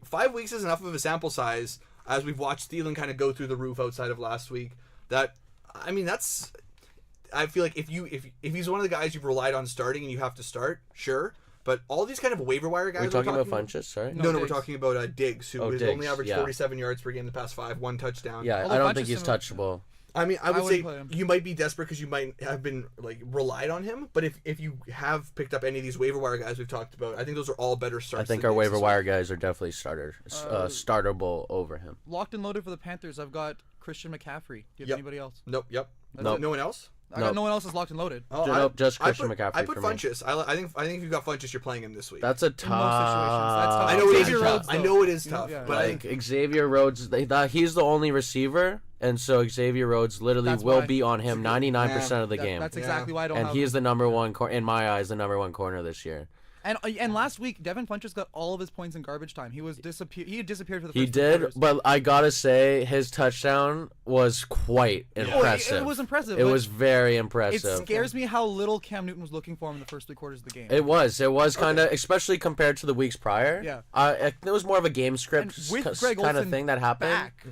[SPEAKER 2] 5 weeks is enough of a sample size as we've watched Thielen kind of go through the roof outside of last week. I feel like if he's one of the guys you've relied on starting and you have to start, sure. But all these kind of waiver wire guys.
[SPEAKER 3] We're talking about Funchess, sorry?
[SPEAKER 2] No, we're
[SPEAKER 1] Diggs.
[SPEAKER 2] talking about Diggs, who has
[SPEAKER 3] Diggs,
[SPEAKER 2] only averaged
[SPEAKER 3] yeah.
[SPEAKER 2] 47 yards per game the past 5, 1 touchdown.
[SPEAKER 3] Yeah,
[SPEAKER 1] Although
[SPEAKER 3] I don't
[SPEAKER 1] Funchess
[SPEAKER 3] think he's
[SPEAKER 1] is-
[SPEAKER 3] touchable.
[SPEAKER 2] I mean, I would
[SPEAKER 1] wouldn't
[SPEAKER 2] say
[SPEAKER 1] play him.
[SPEAKER 2] you might be desperate because you might have been relied on him. But if you have picked up any of these waiver wire guys we've talked about, I think those are all better starts.
[SPEAKER 3] I think
[SPEAKER 2] than
[SPEAKER 3] our
[SPEAKER 2] Diggs
[SPEAKER 3] waiver
[SPEAKER 2] this
[SPEAKER 3] wire
[SPEAKER 2] week.
[SPEAKER 3] guys are definitely startable over him.
[SPEAKER 1] Locked and loaded for the Panthers. I've got Christian McCaffrey. Do you have
[SPEAKER 2] Yep.
[SPEAKER 1] anybody else?
[SPEAKER 2] Nope. Yep.
[SPEAKER 3] Nope.
[SPEAKER 2] No one else.
[SPEAKER 1] I got no one else is locked and loaded.
[SPEAKER 2] Oh,
[SPEAKER 3] Nope, just
[SPEAKER 2] I
[SPEAKER 3] Christian
[SPEAKER 2] put,
[SPEAKER 3] McCaffrey
[SPEAKER 2] I put
[SPEAKER 3] for me.
[SPEAKER 2] Funchess. I think if you've got Funchess, you're playing him this week.
[SPEAKER 3] That's a
[SPEAKER 1] In most situations, that's tough.
[SPEAKER 2] I know it is
[SPEAKER 1] Xavier
[SPEAKER 2] tough.
[SPEAKER 1] Rhodes,
[SPEAKER 2] I
[SPEAKER 1] though.
[SPEAKER 2] know it is
[SPEAKER 1] You know,
[SPEAKER 2] tough,
[SPEAKER 1] yeah.
[SPEAKER 2] but I
[SPEAKER 3] Like
[SPEAKER 2] think
[SPEAKER 3] Xavier Rhodes, he's the only receiver, and so Xavier Rhodes literally
[SPEAKER 1] That's
[SPEAKER 3] will
[SPEAKER 1] why.
[SPEAKER 3] be on him 99% of the game.
[SPEAKER 1] That's exactly why I don't
[SPEAKER 3] And
[SPEAKER 1] have
[SPEAKER 3] he
[SPEAKER 1] him.
[SPEAKER 3] is the number one, in my eyes, the number 1 corner this year.
[SPEAKER 1] And last week, Devin Funchess got all of his points in garbage time. He had disappeared for the first
[SPEAKER 3] He
[SPEAKER 1] 2
[SPEAKER 3] did,
[SPEAKER 1] quarters.
[SPEAKER 3] but I gotta say, his touchdown was quite impressive.
[SPEAKER 1] It was impressive.
[SPEAKER 3] It
[SPEAKER 1] but
[SPEAKER 3] was very
[SPEAKER 1] It
[SPEAKER 3] impressive.
[SPEAKER 1] scares me how little Cam Newton was looking for him in the first 3 quarters of the game.
[SPEAKER 3] It was kind of, especially compared to the weeks prior.
[SPEAKER 1] Yeah.
[SPEAKER 3] It was more of a game
[SPEAKER 1] And
[SPEAKER 3] script
[SPEAKER 1] with Greg
[SPEAKER 3] kind of
[SPEAKER 1] Olsen
[SPEAKER 3] thing that happened.
[SPEAKER 1] back,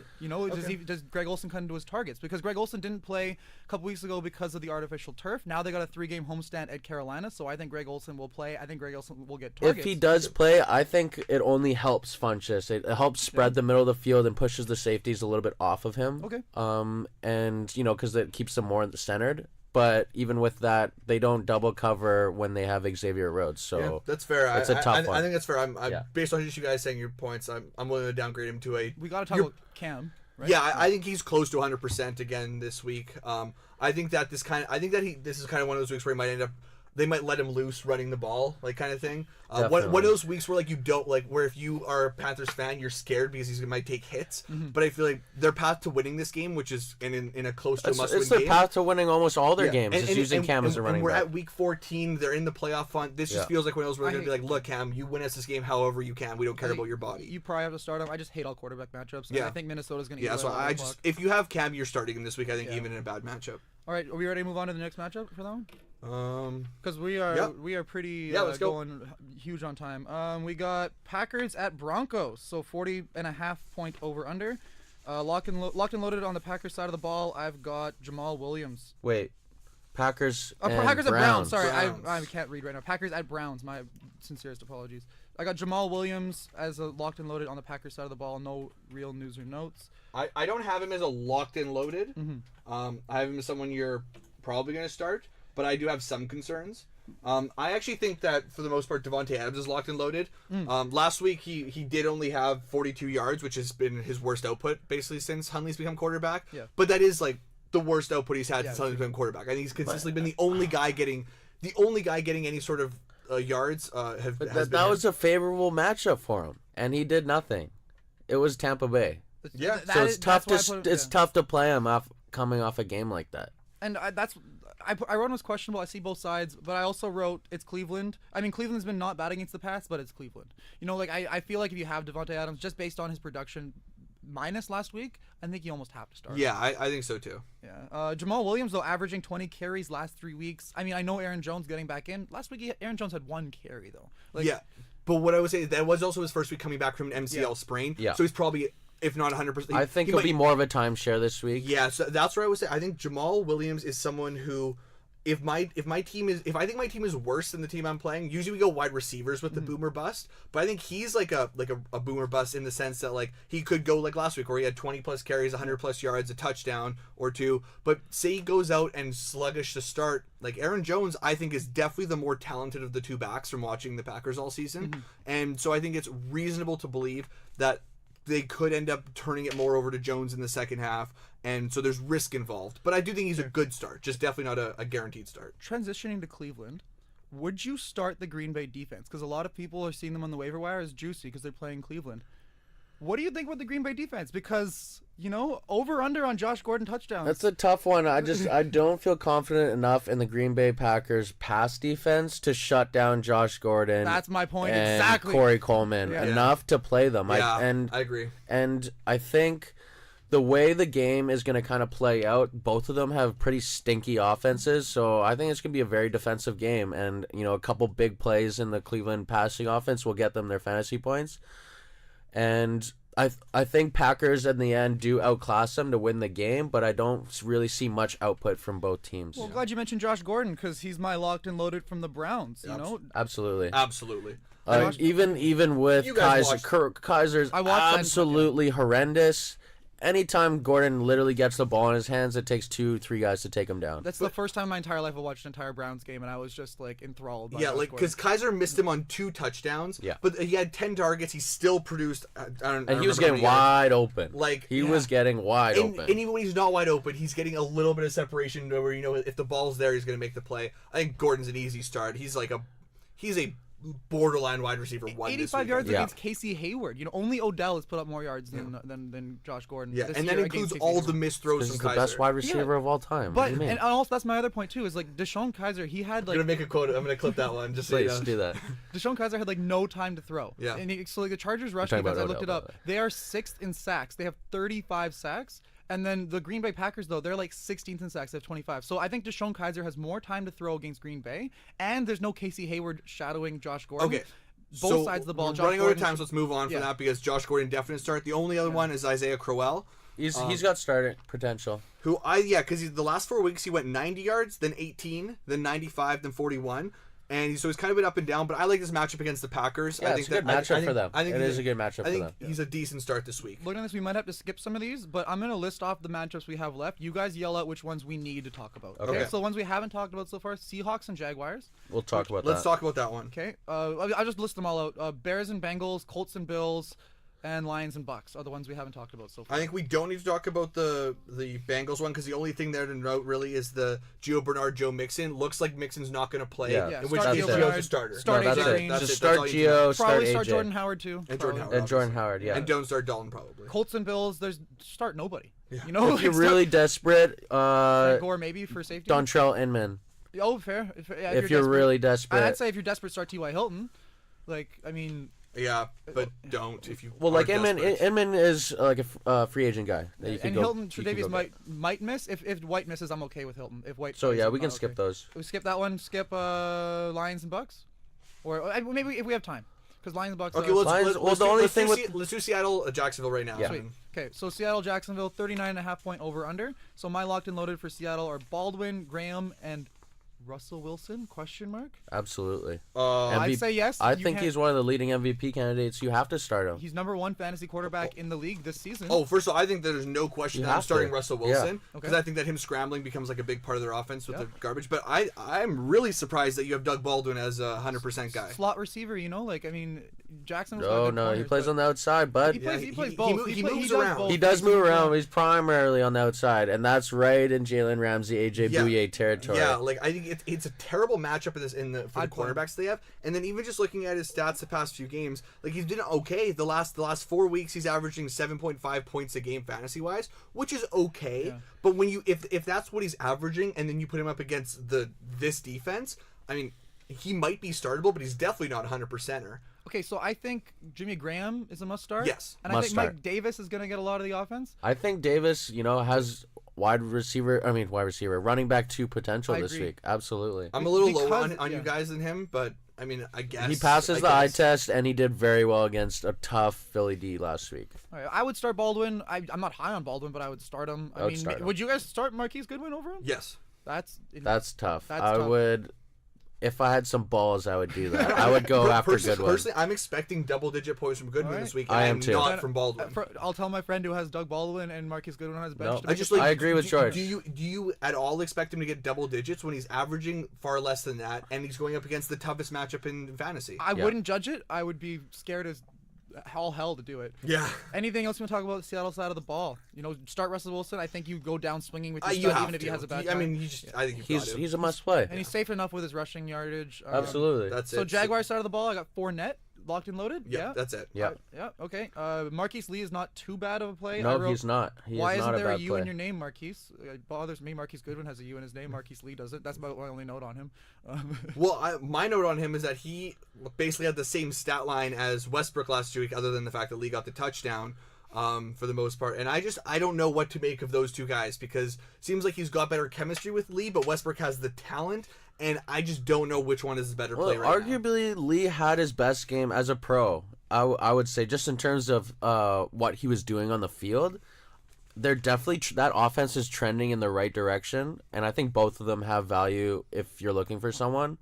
[SPEAKER 1] does Greg Olsen come into his targets? Because Greg Olsen didn't play a couple weeks ago because of the artificial turf. Now they got a 3-game homestand at Carolina, so I think Greg Olsen will play. I think Greg Olsen will get targets.
[SPEAKER 3] If he does play, I think it only helps Funchess. It helps spread the middle of the field and pushes the safeties a little bit off of him.
[SPEAKER 1] Okay.
[SPEAKER 3] And because it keeps them more centered. But even with that, they don't double cover when they have Xavier Rhodes. So
[SPEAKER 2] yeah, that's fair.
[SPEAKER 3] It's a tough one.
[SPEAKER 2] I think that's fair.
[SPEAKER 3] Yeah.
[SPEAKER 2] Based on just you guys saying your points, I'm willing to downgrade him to a.
[SPEAKER 1] We got to talk
[SPEAKER 2] You're-
[SPEAKER 1] about Cam. Right?
[SPEAKER 2] Yeah, I think he's close to 100% again this week. I think that this is kind of one of those weeks where he might end up. They might let him loose running the ball, kind of thing. One of
[SPEAKER 3] Definitely.
[SPEAKER 2] those weeks where you don't where if you are a Panthers fan, you're scared because he might take hits. But I feel like their path to winning this game, which is in a close to a must-win
[SPEAKER 3] it's their
[SPEAKER 2] game.
[SPEAKER 3] path to winning almost all their
[SPEAKER 2] Yeah.
[SPEAKER 3] games. Is using Cam as a running
[SPEAKER 2] and we're
[SPEAKER 3] back.
[SPEAKER 2] at week 14. They're in the playoff hunt. This just
[SPEAKER 3] Yeah.
[SPEAKER 2] feels like one of those where they're
[SPEAKER 1] I
[SPEAKER 2] going to be like, look, Cam, you win us this game however you can. We don't care
[SPEAKER 1] I think
[SPEAKER 2] about your body.
[SPEAKER 1] You probably have to start him. I just hate all quarterback matchups. And
[SPEAKER 2] Yeah.
[SPEAKER 1] I think Minnesota's going to
[SPEAKER 2] Yeah, so I just if you have Cam, you're starting him this week. I think
[SPEAKER 1] Yeah.
[SPEAKER 2] even in a bad matchup.
[SPEAKER 1] All right, are we ready to move on to the next matchup for that one? Because we are
[SPEAKER 2] Yep.
[SPEAKER 1] pretty
[SPEAKER 2] Yeah, let's go.
[SPEAKER 1] going huge on time. We got Packers at Broncos, so 40.5 point over under. Locked and loaded on the Packers side of the ball. I've got Jamal Williams.
[SPEAKER 3] Wait, Packers and
[SPEAKER 1] Packers at Browns. Sorry,
[SPEAKER 2] Browns.
[SPEAKER 1] I can't read right now. Packers at Browns. My sincerest apologies. I got Jamal Williams as a locked and loaded on the Packers side of the ball. No real news or notes.
[SPEAKER 2] I don't have him as a locked and loaded.
[SPEAKER 1] Mm-hmm.
[SPEAKER 2] I have him as someone you're probably going to start, but I do have some concerns. I actually think that for the most part, Devontae Adams is locked and loaded. Last week he did only have 42 yards, which has been his worst output basically since Huntley's become quarterback.
[SPEAKER 1] Yeah.
[SPEAKER 2] But that is the worst output he's had
[SPEAKER 1] Yeah,
[SPEAKER 2] since Huntley's become quarterback. I think he's consistently been the only guy getting any sort of yards.
[SPEAKER 3] That was a favorable matchup for him, and he did nothing. It was Tampa Bay.
[SPEAKER 2] Yeah.
[SPEAKER 3] So it's tough to play him coming off a game like that.
[SPEAKER 1] And I wrote him as questionable. I see both sides, but I also wrote it's Cleveland. I mean, Cleveland's been not bad against the pass, but it's Cleveland. I feel like if you have Devontae Adams, just based on his production minus last week, I think you almost have to start.
[SPEAKER 2] Yeah, I think so too.
[SPEAKER 1] Yeah. Jamal Williams, though, averaging 20 carries last 3 weeks. I mean, I know Aaron Jones getting back in. Last week, Aaron Jones had 1 carry, though.
[SPEAKER 2] Yeah. But what I would say is that was also his first week coming back from an MCL
[SPEAKER 1] Yeah.
[SPEAKER 2] sprain.
[SPEAKER 3] Yeah.
[SPEAKER 2] So he's probably, if not 100%.
[SPEAKER 3] I think it'll be more of a timeshare this week.
[SPEAKER 2] Yeah, so that's what I would say. I think Jamal Williams is someone who if I think my team is worse than the team I'm playing, usually we go wide receivers with the boomer bust. But I think he's like a boomer bust in the sense that like he could go like last week where he had 20 plus carries, 100 plus yards, a touchdown or two. But say he goes out and sluggish to start, like Aaron Jones, I think is definitely the more talented of the two backs from watching the Packers all season. And so I think it's reasonable to believe that they could end up turning it more over to Jones in the second half, and so there's risk involved. But I do think he's a good start, just definitely not a guaranteed start.
[SPEAKER 1] Transitioning to Cleveland, would you start the Green Bay defense? Because a lot of people are seeing them on the waiver wire as juicy because they're playing Cleveland. What do you think about the Green Bay defense? Because, over-under on Josh Gordon touchdowns.
[SPEAKER 3] That's a tough one. I don't feel confident enough in the Green Bay Packers pass defense to shut down Josh Gordon.
[SPEAKER 1] That's my point.
[SPEAKER 3] And
[SPEAKER 1] Exactly.
[SPEAKER 3] Corey Coleman enough to play them.
[SPEAKER 2] I agree.
[SPEAKER 3] And I think the way the game is going to kind of play out, both of them have pretty stinky offenses, so I think it's going to be a very defensive game. And, a couple big plays in the Cleveland passing offense will get them their fantasy points. And I think Packers in the end do outclass them to win the game, but I don't really see much output from both teams.
[SPEAKER 1] Well, glad you mentioned Josh Gordon because he's my locked and loaded from the Browns.
[SPEAKER 3] Absolutely. Even with
[SPEAKER 2] You guys
[SPEAKER 3] Kaiser's absolutely horrendous. Anytime Gordon literally gets the ball in his hands, it takes 2-3 guys to take him down.
[SPEAKER 1] That's the first time in my entire life I watched an entire Browns game, and I was just like enthralled. By
[SPEAKER 2] because Kaiser missed him on 2 touchdowns.
[SPEAKER 3] Yeah.
[SPEAKER 2] But he had 10 targets. He still produced.
[SPEAKER 3] And he was getting wide open.
[SPEAKER 2] He
[SPEAKER 3] was getting wide open.
[SPEAKER 2] And even when he's not wide open, he's getting a little bit of separation where if the ball's there, he's going to make the play. I think Gordon's an easy start. He's a borderline wide receiver.
[SPEAKER 1] 85 yards against Casey Hayward. Only Odell has put up more yards than Josh Gordon.
[SPEAKER 2] Yeah, and that includes all the missed throws from
[SPEAKER 3] He's
[SPEAKER 2] Kaiser.
[SPEAKER 3] the best wide receiver of all time.
[SPEAKER 1] But and also that's my other point too is like Deshaun Kaiser. He had like.
[SPEAKER 2] I'm gonna make a quote. I'm gonna clip that one. Just so
[SPEAKER 3] Please do that.
[SPEAKER 1] Deshaun Kaiser had like no time to throw.
[SPEAKER 2] Yeah.
[SPEAKER 1] And so the Chargers rush defense, I looked it up. They are 6th in sacks. They have 35 sacks. And then the Green Bay Packers, though, they're like 16th in sacks. They have 25. So I think Deshaun Kaiser has more time to throw against Green Bay, and there's no Casey Hayward shadowing Josh Gordon.
[SPEAKER 2] Okay.
[SPEAKER 1] Both sides of the ball.
[SPEAKER 2] We're running out of time, so let's move on from that because Josh Gordon definite start. The only other one is Isaiah Crowell.
[SPEAKER 3] He's got starting potential.
[SPEAKER 2] Because the last 4 weeks he went 90 yards, then 18, then 95, then 41. And so he's kind of been up and down, but I like this matchup against the Packers.
[SPEAKER 3] Yeah,
[SPEAKER 2] I think
[SPEAKER 3] it's a good matchup for them.
[SPEAKER 2] I think
[SPEAKER 3] it is a good matchup for them.
[SPEAKER 2] I think he's a decent start this week.
[SPEAKER 1] Looking at this, we might have to skip some of these, but I'm going to list off the matchups we have left. You guys yell out which ones we need to talk about. Okay. So the ones we haven't talked about so far, Seahawks and Jaguars.
[SPEAKER 3] We'll talk about
[SPEAKER 2] Let's talk about that one.
[SPEAKER 1] Okay. I'll just list them all out. Bears and Bengals, Colts and Bills, and Lions and Bucks are the ones we haven't talked about so far.
[SPEAKER 2] I think we don't need to talk about the Bengals one because the only thing there to note really is the Gio Bernard, Joe Mixon. Looks like Mixon's not going to play.
[SPEAKER 1] Yeah.
[SPEAKER 2] In which case Gio's a starter.
[SPEAKER 1] Start
[SPEAKER 3] that's
[SPEAKER 1] AJ
[SPEAKER 3] it.
[SPEAKER 1] Green.
[SPEAKER 3] Just start Gio,
[SPEAKER 1] Probably
[SPEAKER 3] start AJ.
[SPEAKER 1] start Jordan Howard too.
[SPEAKER 2] And Jordan Howard.
[SPEAKER 3] yeah.
[SPEAKER 2] And don't start Dalton probably.
[SPEAKER 1] Colts and Bills, start nobody.
[SPEAKER 2] Yeah.
[SPEAKER 3] If you're really desperate,
[SPEAKER 1] Gore maybe for safety.
[SPEAKER 3] Dontrell Inman.
[SPEAKER 1] Oh, fair.
[SPEAKER 3] If you're really desperate.
[SPEAKER 1] I'd say if you're desperate, start T.Y. Hilton.
[SPEAKER 2] Yeah, but don't if you.
[SPEAKER 3] Well, like
[SPEAKER 2] Inman
[SPEAKER 3] is like a free agent guy. That you can
[SPEAKER 1] and
[SPEAKER 3] go,
[SPEAKER 1] Hilton,
[SPEAKER 3] you can go
[SPEAKER 1] Tre'Davious might miss. If White misses, I'm okay with Hilton. If White.
[SPEAKER 3] So
[SPEAKER 1] plays,
[SPEAKER 3] yeah,
[SPEAKER 1] I'm
[SPEAKER 3] we can
[SPEAKER 1] not
[SPEAKER 3] skip
[SPEAKER 1] okay.
[SPEAKER 3] those.
[SPEAKER 1] We skip that one. Skip Lions and Bucks, or maybe if we have time, because Lions and Bucks.
[SPEAKER 2] Okay, let's do Seattle, Jacksonville right now.
[SPEAKER 3] Yeah.
[SPEAKER 1] Sweet. Okay, so Seattle, Jacksonville, 39.5 point over under. So my locked and loaded for Seattle are Baldwin, Graham, and Russell Wilson? Question mark.
[SPEAKER 3] Absolutely.
[SPEAKER 1] I'd say yes.
[SPEAKER 3] I think he's one of the leading MVP candidates. You have to start him.
[SPEAKER 1] He's #1 fantasy quarterback in the league this season.
[SPEAKER 2] Oh, first of all, I think there's no question that I'm starting Russell Wilson because
[SPEAKER 1] Okay.
[SPEAKER 2] I think that him scrambling becomes like a big part of their offense with the garbage. But I'm really surprised that you have Doug Baldwin as a 100% guy.
[SPEAKER 1] Slot receiver, Jackson.
[SPEAKER 3] No, he plays on the outside, but
[SPEAKER 1] he plays both.
[SPEAKER 2] He moves around.
[SPEAKER 3] He does move around. He's primarily on the outside, and that's right in Jalen Ramsey, AJ Bouye territory.
[SPEAKER 2] Yeah, like I think it's a terrible matchup for the cornerbacks they have. And then even just looking at his stats the past few games, like he's been okay. The last 4 weeks he's averaging 7.5 points a game fantasy wise, which is okay. Yeah. But when if that's what he's averaging, and then you put him up against this defense, I mean, he might be startable, but he's definitely not 100%er.
[SPEAKER 1] Okay, so I think Jimmy Graham is a must start.
[SPEAKER 2] Yes,
[SPEAKER 1] and I think Mike Davis is going to get a lot of the offense.
[SPEAKER 3] I think Davis, has wide receiver, running back 2 potential this week. Absolutely.
[SPEAKER 2] I'm a little lower on you guys than him, but I mean, I guess
[SPEAKER 3] he passes the eye test, and he did very well against a tough Philly D last week.
[SPEAKER 1] All right, I would start Baldwin. I'm not high on Baldwin, but I would start him. Would you guys start Marquise Goodwin over him?
[SPEAKER 2] Yes.
[SPEAKER 1] That's
[SPEAKER 3] tough.
[SPEAKER 1] That's
[SPEAKER 3] I
[SPEAKER 1] tough.
[SPEAKER 3] would, if I had some balls, I would do that. I would go after Goodwin.
[SPEAKER 2] Personally, I'm expecting double-digit points from Goodwin this week. And
[SPEAKER 3] I am too.
[SPEAKER 2] Not from Baldwin.
[SPEAKER 1] I'll tell my friend who has Doug Baldwin and Marcus Goodwin on his bench.
[SPEAKER 3] No, I agree with George.
[SPEAKER 2] Do you at all expect him to get double digits when he's averaging far less than that, and he's going up against the toughest matchup in fantasy?
[SPEAKER 1] I wouldn't judge it. I would be scared as all hell to do it.
[SPEAKER 2] Yeah.
[SPEAKER 1] Anything else you want to talk about the Seattle side of the ball? Start Russell Wilson. I think you go down swinging with your
[SPEAKER 2] You
[SPEAKER 1] stud,
[SPEAKER 2] have
[SPEAKER 1] even if he
[SPEAKER 2] to.
[SPEAKER 1] has a bad
[SPEAKER 2] I
[SPEAKER 1] time.
[SPEAKER 2] mean, I think
[SPEAKER 3] He's a must play.
[SPEAKER 1] And he's safe enough with his rushing yardage.
[SPEAKER 3] Absolutely.
[SPEAKER 2] That's it.
[SPEAKER 1] So Jaguar side of the ball, I got Fournette locked and loaded.
[SPEAKER 2] Yeah, that's it.
[SPEAKER 3] Yeah.
[SPEAKER 1] Okay. Marquise Lee is not too bad of a play.
[SPEAKER 3] No, he's not.
[SPEAKER 1] Why isn't there a U
[SPEAKER 3] play.
[SPEAKER 1] in your name, Marquise? It bothers me. Marquise Goodwin has a U in his name. Marquise Lee doesn't. That's about my only note on him.
[SPEAKER 2] Well, my note on him is that he basically had the same stat line as Westbrook last week, other than the fact that Lee got the touchdown for the most part. And I don't know what to make of those two guys, because it seems like he's got better chemistry with Lee, but Westbrook has the talent, and I just don't know which one is the better player right now.
[SPEAKER 3] Arguably, Lee had his best game as a pro. I would say, just in terms of what he was doing on the field. They're definitely that offense is trending in the right direction, and I think both of them have value if you're looking for someone.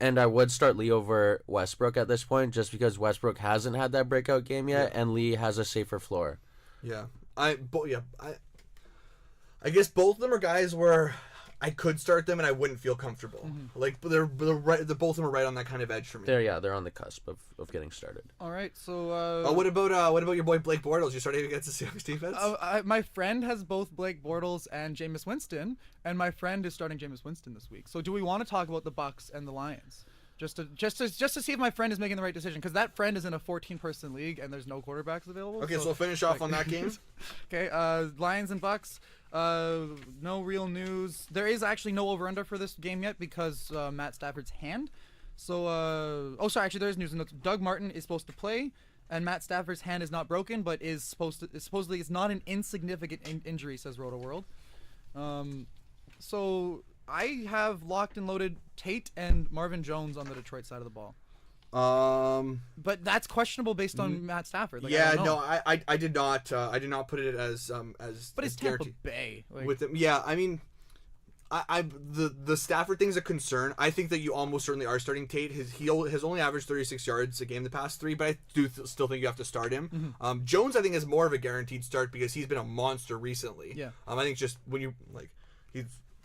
[SPEAKER 3] And I would start Lee over Westbrook at this point, just because Westbrook hasn't had that breakout game yet, and Lee has a safer floor.
[SPEAKER 2] Yeah, I guess both of them are guys where I could start them and I wouldn't feel comfortable.
[SPEAKER 1] Mm-hmm.
[SPEAKER 2] Like they're right. Both of them are right on that kind of edge for me.
[SPEAKER 3] They're on the cusp of getting started.
[SPEAKER 1] All right, so
[SPEAKER 2] what about your boy Blake Bortles? You starting against the Seahawks defense?
[SPEAKER 1] my friend has both Blake Bortles and Jameis Winston, and my friend is starting Jameis Winston this week. So do we want to talk about the Bucs and the Lions? Just to see if my friend is making the right decision, because that friend is in a 14-person league and there's no quarterbacks available.
[SPEAKER 2] Okay, so we'll finish off on that game.
[SPEAKER 1] Okay, Lions and Bucs. No real news. There is actually no over/under for this game yet because Matt Stafford's hand. So, actually, there is news. Doug Martin is supposed to play, and Matt Stafford's hand is not broken, but supposedly it's not an insignificant injury, says Roto World. So I have locked and loaded Tate and Marvin Jones on the Detroit side of the ball. But that's questionable based on Matt Stafford.
[SPEAKER 2] I did not put it as
[SPEAKER 1] But it's Tampa Bay
[SPEAKER 2] with them. Yeah, I mean, the Stafford thing's a concern. I think that you almost certainly are starting Tate. He has only averaged 36 yards a game the past 3, but I do still think you have to start him.
[SPEAKER 1] Mm-hmm.
[SPEAKER 2] Jones, I think, is more of a guaranteed start because he's been a monster recently.
[SPEAKER 1] Yeah.
[SPEAKER 2] I think just when you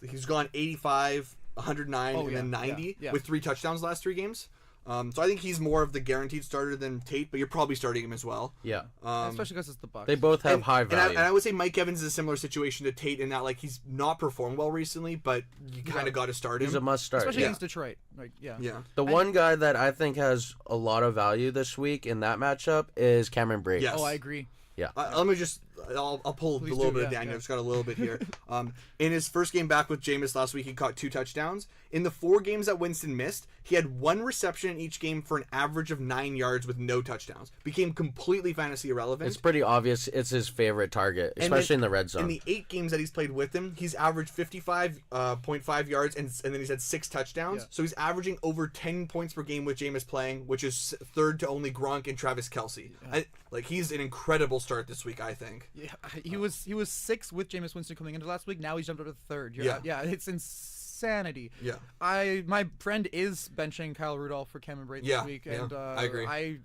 [SPEAKER 2] he's gone 85, 109, and then 90 with 3 touchdowns the last 3 games. So I think he's more of the guaranteed starter than Tate, but you're probably starting him as well.
[SPEAKER 3] Yeah.
[SPEAKER 1] Especially because it's the Bucs.
[SPEAKER 3] They both have high value.
[SPEAKER 2] And I would say Mike Evans is a similar situation to Tate in that he's not performed well recently, but you kind of got to start him.
[SPEAKER 3] He's a must start.
[SPEAKER 1] Especially against Detroit.
[SPEAKER 2] Yeah.
[SPEAKER 3] The one guy that I think has a lot of value this week in that matchup is Cameron Brate.
[SPEAKER 2] Yes.
[SPEAKER 1] Oh, I agree.
[SPEAKER 3] Yeah.
[SPEAKER 2] Let me just. I'll pull a little bit of Daniel. I've just got a little bit here. In his first game back with Jameis last week, he caught 2 touchdowns. In the 4 games that Winston missed, he had 1 reception in each game for an average of 9 yards with no touchdowns. Became completely fantasy irrelevant.
[SPEAKER 3] It's pretty obvious it's his favorite target, especially in the red zone.
[SPEAKER 2] In the 8 games that he's played with him, he's averaged 55.5 yards, and then he's had 6 touchdowns.
[SPEAKER 1] Yeah.
[SPEAKER 2] So he's averaging over 10 points per game with Jameis playing, which is third to only Gronk and Travis Kelce. Yeah. He's an incredible start this week, I think.
[SPEAKER 1] Yeah, he was 6 with Jameis Winston coming into last week. Now he's jumped up to 3rd. Yeah, it's insanity.
[SPEAKER 2] Yeah,
[SPEAKER 1] my friend is benching Kyle Rudolph for Cameron Brate this week, and
[SPEAKER 2] I agree.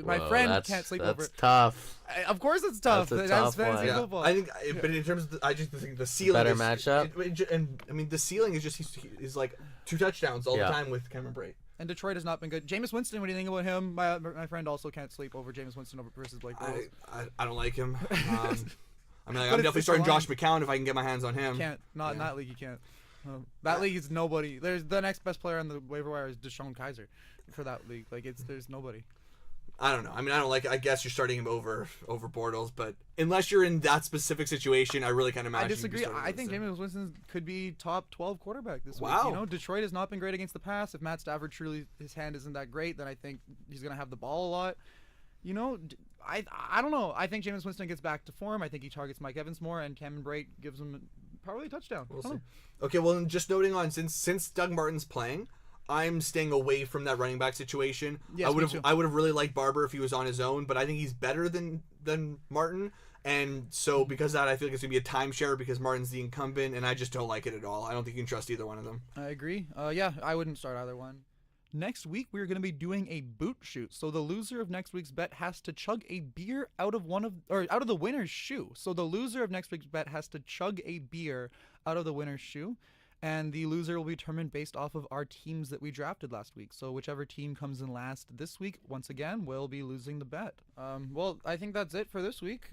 [SPEAKER 1] My friend can't sleep over it.
[SPEAKER 3] That's tough.
[SPEAKER 1] Of course, it's tough.
[SPEAKER 3] That's a tough
[SPEAKER 1] fantasy
[SPEAKER 3] one.
[SPEAKER 1] football.
[SPEAKER 2] I think, but in terms of I just think the ceiling
[SPEAKER 3] better
[SPEAKER 2] is,
[SPEAKER 3] matchup.
[SPEAKER 2] and I mean the ceiling is just he's like 2 touchdowns all the time with Cameron Brate.
[SPEAKER 1] And Detroit has not been good. Jameis Winston, what do you think about him? My friend also can't sleep over Jameis Winston versus Blake Bortles.
[SPEAKER 2] I don't like him. I'm definitely starting Josh McCown if I can get my hands on him.
[SPEAKER 1] Can't. Not in that league. You can't. That league is nobody. There's the next best player on the waiver wire is Deshaun Kaiser for that league. There's nobody.
[SPEAKER 2] I don't know. I mean, I don't like it. I guess you're starting him over Bortles, but unless you're in that specific situation, I really can't imagine.
[SPEAKER 1] I disagree. I think Jameis Winston could be top 12 quarterback this week.
[SPEAKER 2] Wow.
[SPEAKER 1] Detroit has not been great against the pass. If Matt Stafford truly his hand isn't that great, then I think he's going to have the ball a lot. I don't know. I think Jameis Winston gets back to form. I think he targets Mike Evans more, and Cameron Brate gives him probably a touchdown.
[SPEAKER 2] We'll see. Okay, well, just noting on since Doug Martin's playing, I'm staying away from that running back situation.
[SPEAKER 1] Yes, me too.
[SPEAKER 2] I would have really liked Barber if he was on his own, but I think he's better than Martin. And so because of that, I feel like it's gonna be a timeshare because Martin's the incumbent, and I just don't like it at all. I don't think you can trust either one of them.
[SPEAKER 1] I agree. Yeah, I wouldn't start either one. Next week, we're going to be doing a boot shoot. So the loser of next week's bet has to chug a beer out of the winner's shoe. So the loser of next week's bet has to chug a beer out of the winner's shoe. And the loser will be determined based off of our teams that we drafted last week. So whichever team comes in last this week, once again, will be losing the bet. Well, I think that's it for this week.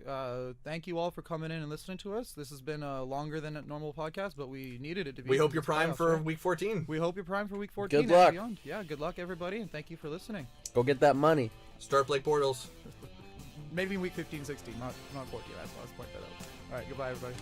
[SPEAKER 1] Thank you all for coming in and listening to us. This has been a longer than a normal podcast, but we needed it to be.
[SPEAKER 2] We hope you're primed for week 14.
[SPEAKER 1] We hope you're primed for week 14.
[SPEAKER 3] Good luck.
[SPEAKER 1] And beyond. Yeah, good luck, everybody, and thank you for listening.
[SPEAKER 3] Go get that money.
[SPEAKER 2] Start Blake Bortles.
[SPEAKER 1] Maybe week 15, 16, not 14. Let's point that out. All right, goodbye, everybody.